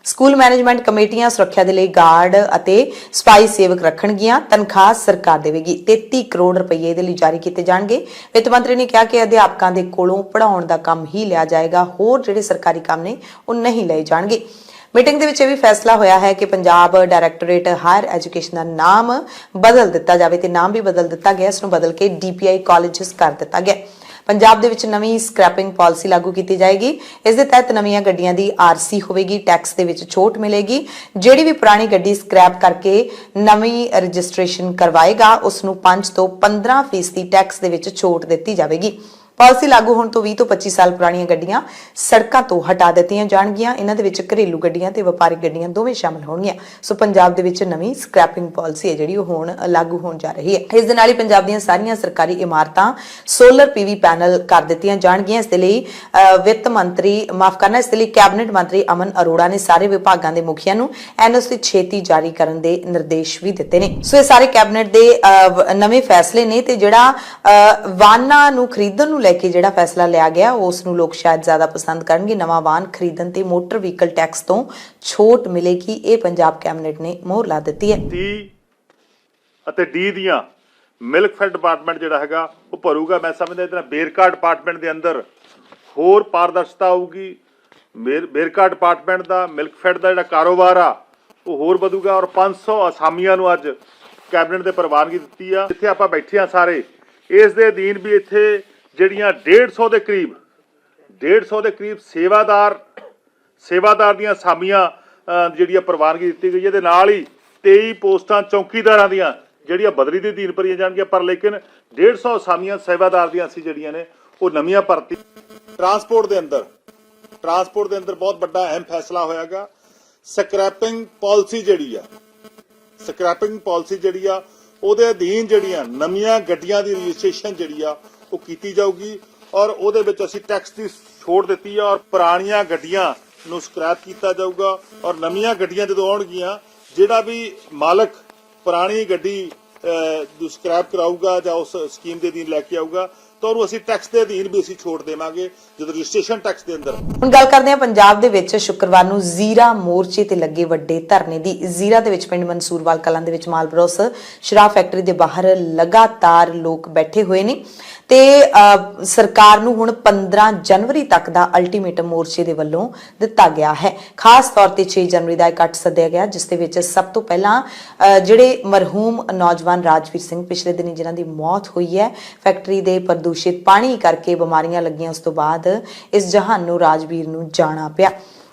ਸਕੂਲ ਮੈਨੇਜਮੈਂਟ ਕਮੇਟੀਆਂ ਸੁਰੱਖਿਆ ਦੇ ਲਈ ਗਾਰਡ ਅਤੇ ਸਪਾਈ ਸੇਵਕ ਰੱਖਣਗੀਆਂ। ਤਨਖਾਹ ਸਰਕਾਰ ਦੇਵੇਗੀ। 33 ਕਰੋੜ ਰੁਪਏ ਦੇ ਲਈ ਜਾਰੀ ਕੀਤੇ ਜਾਣਗੇ। ਵਿੱਤ ਮੰਤਰੀ ਨੇ ਕਿਹਾ ਕਿ ਅਧਿਆਪਕਾਂ ਦੇ ਕੋਲੋਂ ਪੜ੍ਹਾਉਣ ਦਾ ਕੰਮ ਹੀ ਲਿਆ ਜਾਏਗਾ, ਹੋਰ ਜਿਹੜੇ ਸਰਕਾਰੀ ਕੰਮ ਨੇ ਉਹ ਨਹੀਂ ਲਏ ਜਾਣਗੇ। ਮੀਟਿੰਗ ਦੇ ਵਿੱਚ ਇਹ ਵੀ ਫੈਸਲਾ ਹੋਇਆ ਹੈ ਕਿ ਪੰਜਾਬ ਡਾਇਰੈਕਟੋਰੇਟ ਹਾਇਰ ਐਜੂਕੇਸ਼ਨ ਦਾ ਨਾਮ ਬਦਲ ਦਿੱਤਾ ਜਾਵੇ ਤੇ ਨਾਮ ਵੀ ਬਦਲ ਦਿੱਤਾ ਗਿਆ। ਇਸ ਨੂੰ ਬਦਲ ਕੇ DPI ਕਾਲਜਸ ਕਰ ਦਿੱਤਾ ਗਿਆ। ਪੰਜਾਬ ਦੇ ਵਿੱਚ ਨਵੀਂ ਸਕ੍ਰੈਪਿੰਗ ਪਾਲਿਸੀ ਲਾਗੂ ਕੀਤੀ ਜਾਏਗੀ। ਇਸ ਦੇ ਤਹਿਤ ਨਵੀਆਂ ਗੱਡੀਆਂ ਦੀ RC ਹੋਵੇਗੀ। ਟੈਕਸ ਦੇ ਵਿੱਚ ਛੋਟ ਮਿਲੇਗੀ। ਜਿਹੜੀ ਵੀ ਪੁਰਾਣੀ ਗੱਡੀ ਸਕ੍ਰੈਪ ਕਰਕੇ ਨਵੀਂ ਰਜਿਸਟ੍ਰੇਸ਼ਨ ਕਰਵਾਏਗਾ ਉਸ ਨੂੰ 5 ਤੋਂ 15% ਟੈਕਸ ਦੇ ਵਿੱਚ ਛੋਟ ਦਿੱਤੀ ਜਾਵੇਗੀ। ਪਾਲਿਸੀ ਲਾਗੂ ਹੋਣ ਤੋਂ 20 ਤੋਂ 25 ਸਾਲ ਪੁਰਾਣੀਆਂ ਗੱਡੀਆਂ ਸੜਕਾਂ ਤੋਂ ਹਟਾ ਦਿੱਤੀਆਂ ਜਾਣਗੀਆਂ। ਇਹਨਾਂ ਦੇ ਵਿੱਚ ਘਰੇਲੂ ਗੱਡੀਆਂ ਤੇ ਵਪਾਰਿਕ ਗੱਡੀਆਂ ਦੋਵੇਂ ਸ਼ਾਮਲ ਹੋਣਗੀਆਂ। ਸੋ ਪੰਜਾਬ ਦੇ ਵਿੱਚ ਨਵੀਂ ਸਕ੍ਰੈਪਿੰਗ ਪਾਲਿਸੀ ਹੈ ਜਿਹੜੀ ਉਹ ਹੁਣ ਲਾਗੂ ਹੋਣ ਜਾ ਰਹੀ ਹੈ। ਇਸ ਦੇ ਨਾਲ ਹੀ ਪੰਜਾਬ ਦੀਆਂ ਸਾਰੀਆਂ ਸਰਕਾਰੀ ਇਮਾਰਤਾਂ ਸੋਲਰ PV ਪੈਨਲ ਕਰ ਦਿੱਤੀਆਂ ਜਾਣਗੀਆਂ। ਇਸ ਦੇ ਲਈ ਵਿੱਤ ਮੰਤਰੀ ਇਸ ਦੇ ਲਈ ਕੈਬਨਿਟ ਮੰਤਰੀ ਅਮਨ ਅਰੋੜਾ ਨੇ ਸਾਰੇ ਵਿਭਾਗਾਂ ਦੇ ਮੁਖੀਆਂ ਨੂੰ NOC ਛੇਤੀ ਜਾਰੀ ਕਰਨ ਦੇ ਨਿਰਦੇਸ਼ ਵੀ ਦਿੱਤੇ ਨੇ। ਸੋ ਇਹ ਸਾਰੇ ਕੈਬਨਿਟ ਦੇ ਨਵੇਂ ਫੈਸਲੇ ਨੇ ਤੇ ਜਿਹੜਾ ਵਾਹਨਾਂ ਨੂੰ ਖਰੀਦਣ ਨੂੰ ਲੈ ਕੇ ਜਿਹੜਾ ਫੈਸਲਾ ਲਿਆ ਗਿਆ ਉਸ ਨੂੰ ਲੋਕ ਸ਼ਾਇਦ ਜ਼ਿਆਦਾ ਪਸੰਦ ਕਰਨਗੇ। ਨਵਾਂ ਵਾਹਨ ਖਰੀਦਣ ਤੇ ਮੋਟਰ ਵਹੀਕਲ ਟੈਕਸ ਤੋਂ ਛੋਟ ਮਿਲੇਗੀ। ਇਹ ਪੰਜਾਬ ਕੈਬਨਿਟ ਨੇ ਮੋਹਰ ਲਾ ਦਿੱਤੀ ਹੈ। ਅਤੇ ਡੀ ਦੀਆਂ ਮਿਲਕਫੈਡ ਡਿਪਾਰਟਮੈਂਟ ਜਿਹੜਾ ਹੈਗਾ ਉਹ ਭਰੂਗਾ। ਮੈਂ ਸਮਝਦਾ ਇਹਦਾ ਵੇਰਕਾ ਡਿਪਾਰਟਮੈਂਟ ਦੇ ਅੰਦਰ ਹੋਰ ਪਾਰਦਰਸ਼ਤਾ ਆਊਗੀ। ਵੇਰਕਾ ਡਿਪਾਰਟਮੈਂਟ ਦਾ ਮਿਲਕਫੈਡ ਦਾ ਜਿਹੜਾ ਕਾਰੋਬਾਰ ਆ ਉਹ ਹੋਰ ਵਧੂਗਾ। ਔਰ 500 ਅਸਾਮੀਆਂ ਨੂੰ ਅੱਜ ਕੈਬਨਿਟ ਦੇ ਪ੍ਰਵਾਨਗੀ ਦਿੱਤੀ ਆ। ਜਿੱਥੇ ਆਪਾਂ ਬੈਠੇ ਆ ਸਾਰੇ, ਇਸ ਦੇ ਅਧੀਨ ਵੀ ਇੱਥੇ ਜਿਹੜੀਆਂ 150 ਦੇ ਕਰੀਬ ਸੇਵਾਦਾਰ ਦੀਆਂ ਅਸਾਮੀਆਂ ਜਿਹੜੀਆਂ ਪ੍ਰਵਾਨਗੀ ਦਿੱਤੀ ਗਈ। ਇਹਦੇ ਨਾਲ ਹੀ 23 ਪੋਸਟਾਂ ਚੌਕੀਦਾਰਾਂ ਦੀਆਂ ਜਿਹੜੀਆਂ ਬਦਲੀ ਦੇ ਅਧੀਨ ਭਰੀਆਂ ਜਾਣਗੀਆਂ। ਪਰ ਲੇਕਿਨ 150 ਅਸਾਮੀਆਂ ਸੇਵਾਦਾਰ ਦੀਆਂ ਅਸੀਂ ਜਿਹੜੀਆਂ ਨੇ ਉਹ ਨਵੀਆਂ ਭਰਤੀ। ਟਰਾਂਸਪੋਰਟ ਦੇ ਅੰਦਰ ਬਹੁਤ ਵੱਡਾ ਅਹਿਮ ਫੈਸਲਾ ਹੋਇਆਗਾ। ਸਕ੍ਰੈਪਿੰਗ ਪਾਲਿਸੀ ਜਿਹੜੀ ਆ ਉਹਦੇ ਅਧੀਨ ਜਿਹੜੀਆਂ ਨਵੀਆਂ ਗੱਡੀਆਂ ਦੀ ਰਜਿਸਟ੍ਰੇਸ਼ਨ ਜਿਹੜੀ ਆ ਉਹ ਕੀਤੀ ਜਾਊਗੀ। ਔਰ ਉਹਦੇ ਵਿੱਚ ਅਸੀਂ ਟੈਕਸ ਦੀ ਛੋਟ ਦਿੱਤੀ ਆ। ਔਰ ਪੁਰਾਣੀਆਂ ਗੱਡੀਆਂ ਨੂੰ ਸਕ੍ਰੈਪ ਕੀਤਾ ਜਾਊਗਾ। ਔਰ ਨਵੀਆਂ ਗੱਡੀਆਂ ਜਦੋਂ ਆਉਣਗੀਆਂ, ਜਿਹੜਾ ਵੀ ਮਾਲਕ ਪੁਰਾਣੀ ਗੱਡੀ ਨੂੰ ਸਕ੍ਰੈਪ ਕਰਾਊਗਾ ਜਾਂ ਉਸ ਸਕੀਮ ਦੇ ਅਧੀਨ ਲੈ ਕੇ ਆਊਗਾ ਤਾਂ ਉਹਨੂੰ ਅਸੀਂ ਟੈਕਸ ਦੇ ਅਧੀਨ ਵੀ ਅਸੀਂ ਛੋਟ ਦੇਵਾਂਗੇ, ਜਦੋਂ ਰਜਿਸਟ੍ਰੇਸ਼ਨ ਟੈਕਸ ਦੇ ਅੰਦਰ। ਹੁਣ ਗੱਲ ਕਰਦੇ ਹਾਂ ਪੰਜਾਬ ਦੇ ਵਿੱਚ ਸ਼ੁੱਕਰਵਾਰ ਨੂੰ ਜ਼ੀਰਾ ਮੋਰਚੇ ਤੇ ਲੱਗੇ ਵੱਡੇ ਧਰਨੇ ਦੀ। ਜ਼ੀਰਾ ਦੇ ਵਿੱਚ ਪਿੰਡ ਮਨਸੂਰਵਾਲ ਕਲਾਂ ਦੇ ਵਿੱਚ ਮਾਲਬਰੋਸ ਸ਼ਰਾਬ ਫੈਕਟਰੀ ਦੇ ਬਾਹਰ ਲਗਾਤਾਰ ਲੋਕ ਬੈਠੇ ਹੋਏ ਨੇ ਤੇ ਸਰਕਾਰ ਨੂੰ ਹੁਣ 15 ਜਨਵਰੀ ਤੱਕ ਦਾ ਅਲਟੀਮੇਟਮ ਮੋਰਚੇ ਦੇ ਵੱਲੋਂ ਦਿੱਤਾ ਗਿਆ ਹੈ। ਖਾਸ ਤੌਰ ਤੇ 6 ਜਨਵਰੀ ਦਾ ਇਕੱਠ ਸੱਦਿਆ ਗਿਆ, ਜਿਸ ਦੇ ਵਿੱਚ ਸਭ ਤੋਂ ਪਹਿਲਾਂ ਜਿਹੜੇ ਮਰਹੂਮ ਨੌਜਵਾਨ ਰਾਜਵੀਰ ਸਿੰਘ ਪਿਛਲੇ ਦਿਨੀ ਜਿਨ੍ਹਾਂ ਦੀ ਮੌਤ ਹੋਈ ਹੈ ਫੈਕਟਰੀ ਦੇ ਪ੍ਰਦੂਸ਼ਿਤ ਪਾਣੀ ਕਰਕੇ ਬਿਮਾਰੀਆਂ ਲੱਗੀਆਂ, ਉਸ ਤੋਂ ਬਾਅਦ ਇਸ ਜਹਾਨੋਂ ਰਾਜਵੀਰ ਨੂੰ ਜਾਣਾ ਪਿਆ।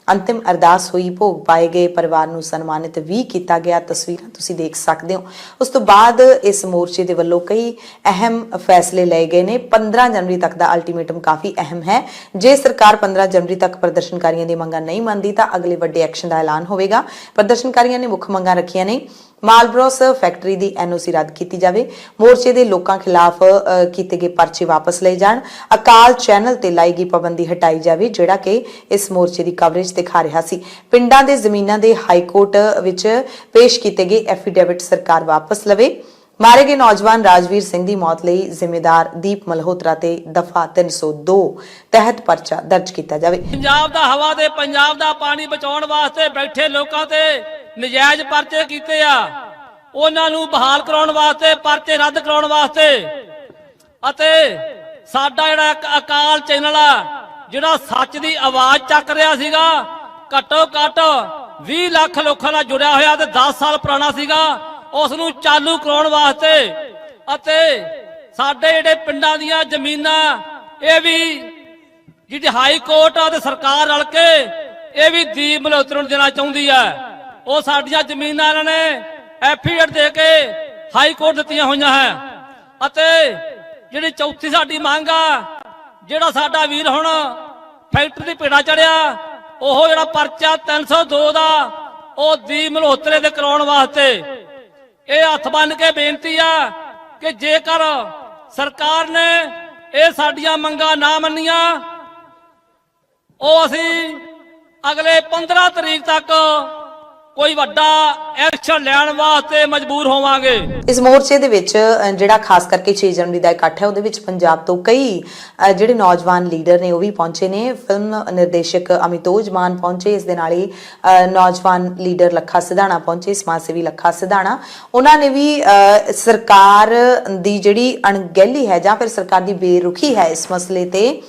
ਅੰਤਿਮ ਅਰਦਾਸ ਹੋਈ, ਭੋਗ ਪਾਏ ਗਏ, ਪਰਿਵਾਰ ਨੂੰ ਸਨਮਾਨਿਤ ਵੀ ਕੀਤਾ ਗਿਆ। ਤਸਵੀਰਾਂ ਤੁਸੀਂ ਦੇਖ ਸਕਦੇ ਹੋ। ਉਸ ਤੋਂ ਬਾਅਦ ਇਸ ਮੋਰਚੇ ਦੇ ਵੱਲੋਂ ਕਈ ਅਹਿਮ ਫੈਸਲੇ ਲਏ ਗਏ ਨੇ। 15 ਜਨਵਰੀ ਤੱਕ ਦਾ ਅਲਟੀਮੇਟਮ ਕਾਫੀ ਅਹਿਮ ਹੈ। ਜੇ ਸਰਕਾਰ 15 ਜਨਵਰੀ ਤੱਕ ਪ੍ਰਦਰਸ਼ਨਕਾਰੀਆਂ ਦੀ ਮੰਗਾਂ ਨਹੀਂ ਮੰਨਦੀ ਤਾਂ ਅਗਲੇ ਵੱਡੇ ਐਕਸ਼ਨ ਦਾ ਐਲਾਨ ਹੋਵੇਗਾ। ਪ੍ਰਦਰਸ਼ਨਕਾਰੀਆਂ ਨੇ ਮੁੱਖ ਮੰਗਾਂ ਰੱਖੀਆਂ ਨੇ। ਮਾਲਬਰੋਸ ਫੈਕਟਰੀ ਦੀ NOC ਰੱਦ ਕੀਤੀ ਜਾਵੇ, ਮੋਰਚੇ ਦੇ ਲੋਕਾਂ ਖਿਲਾਫ ਕੀਤੇ ਗਏ ਪਰਚੇ ਵਾਪਸ ਲਏ ਜਾਣ, ਅਕਾਲ ਚੈਨਲ ਤੇ ਲਾਈ ਗਈ ਪਾਬੰਦੀ ਹਟਾਈ ਜਾਵੇ ਜਿਹੜਾ ਕਿ ਇਸ ਮੋਰਚੇ ਦੀ ਕਵਰੇਜ ਦਿਖਾ ਰਿਹਾ ਸੀ। ਪਿੰਡਾਂ ਦੇ ਜ਼ਮੀਨਾਂ ਦੇ ਹਾਈ ਕੋਰਟ ਵਿੱਚ ਪੇਸ਼ ਕੀਤੇ ਗਏ ਐਫੀਡੇਵਿਟ ਸਰਕਾਰ ਵਾਪਸ ਲਵੇ। ਮਾਰੇ ਗਏ ਨੌਜਵਾਨ ਰਾਜਵੀਰ ਸਿੰਘ ਦੀ ਮੌਤ ਲਈ ਜ਼ਿੰਮੇਦਾਰ ਦੀਪ ਮਲਹੋਤਰਾ ਤੇ ਦਫਾ 302 ਤਹਿਤ ਪਰਚਾ ਦਰਜ ਕੀਤਾ ਜਾਵੇ। ਪੰਜਾਬ ਦਾ ਹਵਾ ਦੇ ਪੰਜਾਬ ਦਾ ਪਾਣੀ ਬਚਾਉਣ ਵਾਸਤੇ ਬੈਠੇ ਲੋਕਾਂ ਤੇ ਨਜਾਇਜ਼ ਪਰਚੇ ਕੀਤੇ ਆ, ਉਹਨਾਂ ਨੂੰ ਬਹਾਲ ਕਰਾਉਣ ਵਾਸਤੇ, ਪਰਚੇ ਰੱਦ ਕਰਾਉਣ ਵਾਸਤੇ। ਅਤੇ ਸਾਡਾ ਜਿਹੜਾ ਅਕਾਲ ਚੈਨਲ ਆ ਜਿਹੜਾ ਸੱਚ ਦੀ ਆਵਾਜ਼ ਚੱਕ ਰਿਹਾ ਸੀਗਾ, ਘੱਟੋ ਘੱਟ 20 ਲੱਖ ਲੋਕਾਂ ਨਾਲ ਜੁੜਿਆ ਹੋਇਆ ਤੇ 10 ਸਾਲ ਪੁਰਾਣਾ ਸੀਗਾ, ਉਸ ਨੂੰ ਚਾਲੂ ਕਰਾਉਣ ਵਾਸਤੇ। ਅਤੇ ਸਾਡੇ ਜਿਹੜੇ ਪਿੰਡਾਂ ਦੀਆਂ ਜ਼ਮੀਨਾਂ ਇਹ ਵੀ ਜਿਹੜੀ ਹਾਈ ਕੋਰਟ ਆ ਤੇ ਸਰਕਾਰ ਰਲ ਕੇ ਇਹ ਵੀ ਦੀਪ ਮਲਹੋਤਰਾ ਨੂੰ ਦੇਣਾ ਚਾਹੁੰਦੀ ਹੈ। ਉਹ ਸਾਡੀਆਂ ਜ਼ਮੀਨਾਂ ਇਹਨਾਂ ਨੇ ਐਫੀਡੇਵਿਟ ਦੇ ਕੇ ਹਾਈ ਕੋਰਟ ਦਿੱਤੀਆਂ ਹੋਈਆਂ ਹੈ। ਅਤੇ ਜਿਹੜੀ ਚੌਥੀ ਸਾਡੀ ਮੰਗ ਆ, ਜਿਹੜਾ ਸਾਡਾ ਵੀਰ ਹੁਣ ਫੈਕਟਰੀ ਦੀ ਪੇੜਾ ਚੜਿਆ, ਉਹ ਜਿਹੜਾ ਪਰਚਾ 302 ਦਾ ਉਹ ਦੀਪ ਮਲਹੋਤਰੇ ਦੇ ਕਰਾਉਣ ਵਾਸਤੇ। ਇਹ ਹੱਥ ਬੰਨ ਕੇ ਬੇਨਤੀ ਆ ਕਿ ਜੇਕਰ ਸਰਕਾਰ ਨੇ ਇਹ ਸਾਡੀਆਂ ਮੰਗਾਂ ਨਾ ਮੰਨੀਆਂ, ਉਹ ਅਸੀਂ ਅਗਲੇ 15 ਤਰੀਕ ਤੱਕ ਕੋਈ ਵੱਡਾ ਐਕਸ਼ਨ ਲੈਣ ਵਾਸਤੇ ਮਜਬੂਰ ਹੋਵਾਂਗੇ। ਇਸ ਮੋਰਚੇ ਦੇ ਵਿੱਚ ਜਿਹੜਾ ਖਾਸ ਕਰਕੇ 6 ਜਨਵਰੀ ਦਾ ਇਕੱਠ ਹੈ, ਉਹਦੇ ਵਿੱਚ ਪੰਜਾਬ ਤੋਂ ਕਈ ਜਿਹੜੇ ਨੌਜਵਾਨ ਲੀਡਰ ਨੇ ਉਹ ਵੀ ਪਹੁੰਚੇ ਨੇ। ਫਿਲਮ ਨਿਰਦੇਸ਼ਕ ਅਮਿਤੋਜ ਮਾਨ ਪਹੁੰਚੇ, ਇਸ ਦੇ ਨਾਲ ਹੀ ਨੌਜਵਾਨ ਲੀਡਰ ਲੱਖਾ ਸਿਧਾਣਾ ਪਹੁੰਚੇ, ਸਮਾਜ ਸੇਵੀ ਲੱਖਾ ਸਿਧਾਣਾ। ਉਹਨਾਂ ਨੇ ਵੀ ਸਰਕਾਰ ਦੀ ਜਿਹੜੀ ਅਣਗਹਿਲੀ ਹੈ ਜਾਂ ਫਿਰ ਸਰਕਾਰ ਦੀ ਬੇਰੁਖੀ ਹੈ ਇਸ ਮਸਲੇ ਤੇ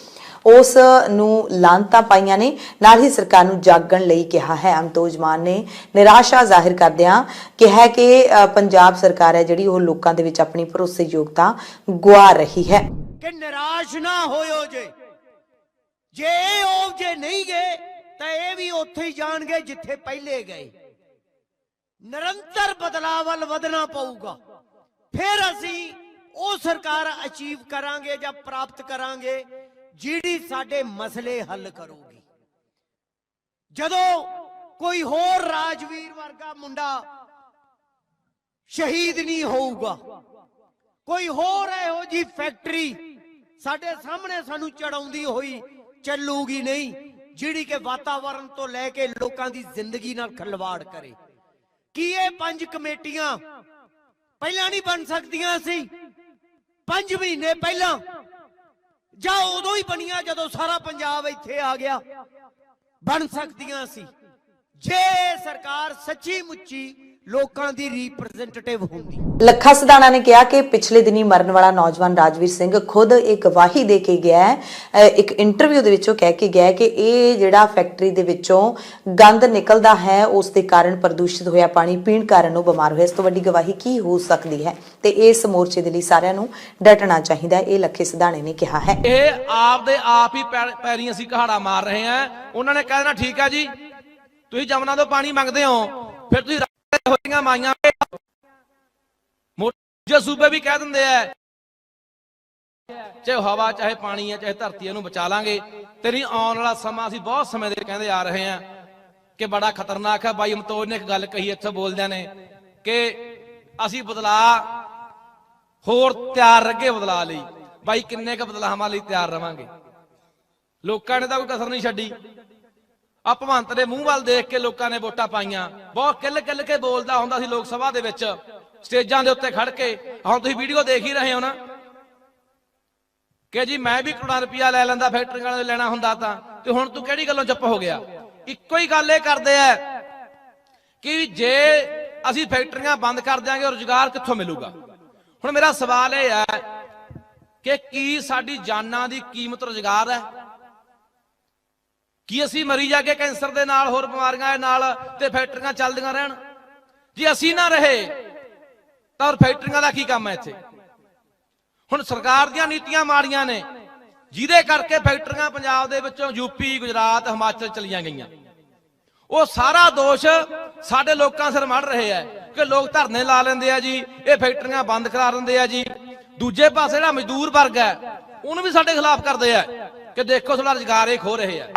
ਉਸ ਨੂੰ ਲਾਂਤਾਂ ਪਾਈਆਂ ਨੇ, ਨਾਲ ਹੀ ਸਰਕਾਰ ਨੂੰ ਜਾਗਣ ਲਈ ਕਿਹਾ ਹੈ। ਅਮਿਤੋਜ ਮਾਨ ਨੇ ਨਿਰਾਸ਼ਾ ਜ਼ਾਹਿਰ ਕਰਦਿਆਂ ਕਿਹਾ ਕਿ ਪੰਜਾਬ ਸਰਕਾਰ ਹੈ ਜਿਹੜੀ ਉਹ ਲੋਕਾਂ ਦੇ ਵਿੱਚ ਆਪਣੀ ਭਰੋਸੇਯੋਗਤਾ ਗੁਆ ਰਹੀ ਹੈ। ਕਿ ਨਿਰਾਸ਼ ਨਾ ਹੋਇਓ ਜੇ ਉਹ ਜੇ ਨਹੀਂ ਗਏ ਤਾਂ ਇਹ ਵੀ ਉੱਥੇ ਹੀ ਜਾਣਗੇ ਜਿੱਥੇ ਪਹਿਲੇ ਗਏ। ਨਿਰੰਤਰ ਬਦਲਾਅ ਵੱਲ ਵਧਣਾ ਪਊਗਾ, ਫਿਰ ਅਸੀਂ ਉਹ ਸਰਕਾਰ ਅਚੀਵ ਕਰਾਂਗੇ ਜਾਂ ਪ੍ਰਾਪਤ ਕਰਾਂਗੇ ਜਿਹੜੀ ਸਾਡੇ ਮਸਲੇ ਹੱਲ ਕਰੂਗੀ। ਜਦੋਂ ਕੋਈ ਹੋਰ ਰਾਜਵੀਰ ਵਰਗਾ ਮੁੰਡਾ ਸ਼ਹੀਦ ਨਹੀਂ ਹੋਊਗਾ, ਕੋਈ ਹੋਰ ਇਹੋ ਜੀ ਫੈਕਟਰੀ ਸਾਡੇ ਸਾਹਮਣੇ ਸਾਨੂੰ ਚੜਾਉਂਦੀ ਹੋਈ ਚੱਲੂਗੀ ਨਹੀਂ, ਜਿਹੜੀ ਕਿ ਵਾਤਾਵਰਣ ਤੋਂ ਲੈ ਕੇ ਲੋਕਾਂ ਦੀ ਜ਼ਿੰਦਗੀ ਨਾਲ ਖਿਲਵਾੜ ਕਰੇ। ਕੀ ਇਹ 5 ਕਮੇਟੀਆਂ ਪਹਿਲਾਂ ਨਹੀਂ ਬਣ ਸਕਦੀਆਂ ਸੀ? 5 ਮਹੀਨੇ ਪਹਿਲਾਂ ਜਾਂ ਉਦੋਂ ਹੀ ਬਣੀਆਂ ਜਦੋਂ ਸਾਰਾ ਪੰਜਾਬ ਇੱਥੇ ਆ ਗਿਆ? ਬਣ ਸਕਦੀਆਂ ਸੀ ਜੇ ਸਰਕਾਰ ਸੱਚੀ ਮੁੱਚੀ ਲੋਕਾਂ ਦੀ ਰਿਪਰੈਜ਼ੈਂਟੇਟਿਵ ਹੁੰਦੀ। ਲੱਖਾ ਸਿਧਾਣਾ ਨੇ ਕਿਹਾ ਕਿ ਪਿਛਲੇ ਦਿਨੀ ਮਰਨ ਵਾਲਾ ਨੌਜਵਾਨ ਰਾਜਵੀਰ ਸਿੰਘ ਖੁਦ ਇਹ ਗਵਾਹੀ ਦੇ ਕੇ ਗਿਆ ਹੈ, ਇੱਕ ਇੰਟਰਵਿਊ ਦੇ ਵਿੱਚੋਂ ਕਹਿ ਕੇ ਗਿਆ ਕਿ ਇਹ ਜਿਹੜਾ ਫੈਕਟਰੀ ਦੇ ਵਿੱਚੋਂ ਗੰਦ ਨਿਕਲਦਾ ਹੈ ਉਸ ਦੇ ਕਾਰਨ ਪ੍ਰਦੂਸ਼ਿਤ ਹੋਇਆ ਪਾਣੀ ਪੀਣ ਕਾਰਨ ਉਹ ਬਿਮਾਰ ਹੋਇਆ। ਇਸ ਤੋਂ ਵੱਡੀ ਗਵਾਹੀ ਕੀ ਹੋ ਸਕਦੀ ਹੈ ਤੇ ਇਸ ਮੋਰਚੇ ਦੇ ਲਈ ਸਾਰਿਆਂ ਨੂੰ ਡਟਣਾ ਚਾਹੀਦਾ ਹੈ, ਇਹ ਲੱਖੇ ਸਿਧਾਣੇ ਨੇ ਕਿਹਾ ਹੈ। ਇਹ ਆਪ ਦੇ ਆਪ ਹੀ ਪੈਰੀਂ ਅਸੀਂ ਕਹਾੜਾ ਮਾਰ ਰਹੇ ਹਾਂ। ਉਹਨਾਂ ਨੇ ਕਹਿ ਦੇਣਾ ਠੀਕ ਹੈ ਜੀ, ਤੁਸੀਂ ਜਮਨਾ ਤੋਂ ਪਾਣੀ ਮੰਗਦੇ ਹੋ, ਫਿਰ ਤੁਸੀਂ ਹੋਈਆਂ ਮਾਈਆਂ ਮੋਟੇ ਸੂਬੇ ਵੀ ਕਹਿ ਦਿੰਦੇ ਆ ਚਾਹੇ ਹਵਾ ਚਾਹੇ ਪਾਣੀ ਹੈ ਚਾਹੇ ਧਰਤੀ, ਇਹਨੂੰ ਬਚਾ ਲਾਂਗੇ। ਤੇਰੀ ਆਉਣ ਵਾਲਾ ਸਮਾਂ ਅਸੀਂ ਬਹੁਤ ਸਮੇਂ ਦੇ ਕਹਿੰਦੇ ਆ ਰਹੇ ਹਾਂ ਕਿ ਬੜਾ ਖਤਰਨਾਕ ਹੈ। ਬਾਈ ਅਮਤੋਜ ਨੇ ਇੱਕ ਗੱਲ ਕਹੀ ਇੱਥੇ ਬੋਲਦਿਆਂ ਨੇ ਕਿ ਅਸੀਂ ਬਦਲਾ ਹੋਰ ਤਿਆਰ ਰੱਗੇ ਬਦਲਾ ਲਈ। ਬਾਈ ਕਿੰਨੇ ਕ ਬਦਲਾਵਾਂ ਲਈ ਤਿਆਰ ਰਵਾਂਗੇ? ਲੋਕਾਂ ਨੇ ਤਾਂ ਕੋਈ ਕਸਰ ਨਹੀਂ ਛੱਡੀ। ਆ ਭਗਵੰਤ ਦੇ ਮੂੰਹ ਵੱਲ ਦੇਖ ਕੇ ਲੋਕਾਂ ਨੇ ਵੋਟਾਂ ਪਾਈਆਂ। ਬਹੁਤ ਕਿੱਲ ਕੇ ਬੋਲਦਾ ਹੁੰਦਾ ਸੀ ਲੋਕ ਸਭਾ ਦੇ ਵਿੱਚ, ਸਟੇਜਾਂ ਦੇ ਉੱਤੇ ਖੜ ਕੇ। ਹੁਣ ਤੁਸੀਂ ਵੀਡੀਓ ਦੇਖ ਹੀ ਰਹੇ ਹੋ ਨਾ ਕਿ ਜੀ ਮੈਂ ਵੀ ਕਰੋੜਾਂ ਰੁਪਇਆ ਲੈ ਲੈਂਦਾ ਫੈਕਟਰੀਆਂ ਵਾਲੇ ਲੈਣਾ ਹੁੰਦਾ ਤਾਂ, ਤੇ ਹੁਣ ਤੂੰ ਕਿਹੜੀ ਗੱਲੋਂ ਚੁੱਪ ਹੋ ਗਿਆ? ਇੱਕੋ ਹੀ ਗੱਲ ਇਹ ਕਰਦੇ ਆ ਕਿ ਜੇ ਅਸੀਂ ਫੈਕਟਰੀਆਂ ਬੰਦ ਕਰ ਦਿਆਂਗੇ ਰੁਜ਼ਗਾਰ ਕਿੱਥੋਂ ਮਿਲੂਗਾ? ਹੁਣ ਮੇਰਾ ਸਵਾਲ ਇਹ ਹੈ ਕਿ ਕੀ ਸਾਡੀ ਜਾਨਾਂ ਦੀ ਕੀਮਤ ਰੁਜ਼ਗਾਰ ਹੈ? ਕੀ ਅਸੀਂ ਮਰੀ ਜਾ ਕੇ ਕੈਂਸਰ ਦੇ ਨਾਲ ਹੋਰ ਬਿਮਾਰੀਆਂ ਦੇ ਨਾਲ ਤੇ ਫੈਕਟਰੀਆਂ ਚੱਲਦੀਆਂ ਰਹਿਣ? ਜੇ ਅਸੀਂ ਨਾ ਰਹੇ ਤਾਂ ਫੈਕਟਰੀਆਂ ਦਾ ਕੀ ਕੰਮ ਹੈ ਇੱਥੇ? ਹੁਣ ਸਰਕਾਰ ਦੀਆਂ ਨੀਤੀਆਂ ਮਾੜੀਆਂ ਨੇ ਜਿਹਦੇ ਕਰਕੇ ਫੈਕਟਰੀਆਂ ਪੰਜਾਬ ਦੇ ਵਿੱਚੋਂ ਯੂਪੀ, ਗੁਜਰਾਤ, ਹਿਮਾਚਲ ਚਲੀਆਂ ਗਈਆਂ। ਉਹ ਸਾਰਾ ਦੋਸ਼ ਸਾਡੇ ਲੋਕਾਂ ਸਿਰ ਮੜ ਰਹੇ ਆ ਕਿ ਲੋਕ ਧਰਨੇ ਲਾ ਲੈਂਦੇ ਆ ਜੀ, ਇਹ ਫੈਕਟਰੀਆਂ ਬੰਦ ਕਰਾ ਦਿੰਦੇ ਆ ਜੀ। ਦੂਜੇ ਪਾਸੇ ਜਿਹੜਾ ਮਜ਼ਦੂਰ ਵਰਗ ਹੈ ਉਹਨੂੰ ਵੀ ਸਾਡੇ ਖਿਲਾਫ ਕਰਦੇ ਆ ਕਿ ਦੇਖੋ ਸਾਡਾ ਰੁਜ਼ਗਾਰ ਇਹ ਖੋ ਰਹੇ ਆ।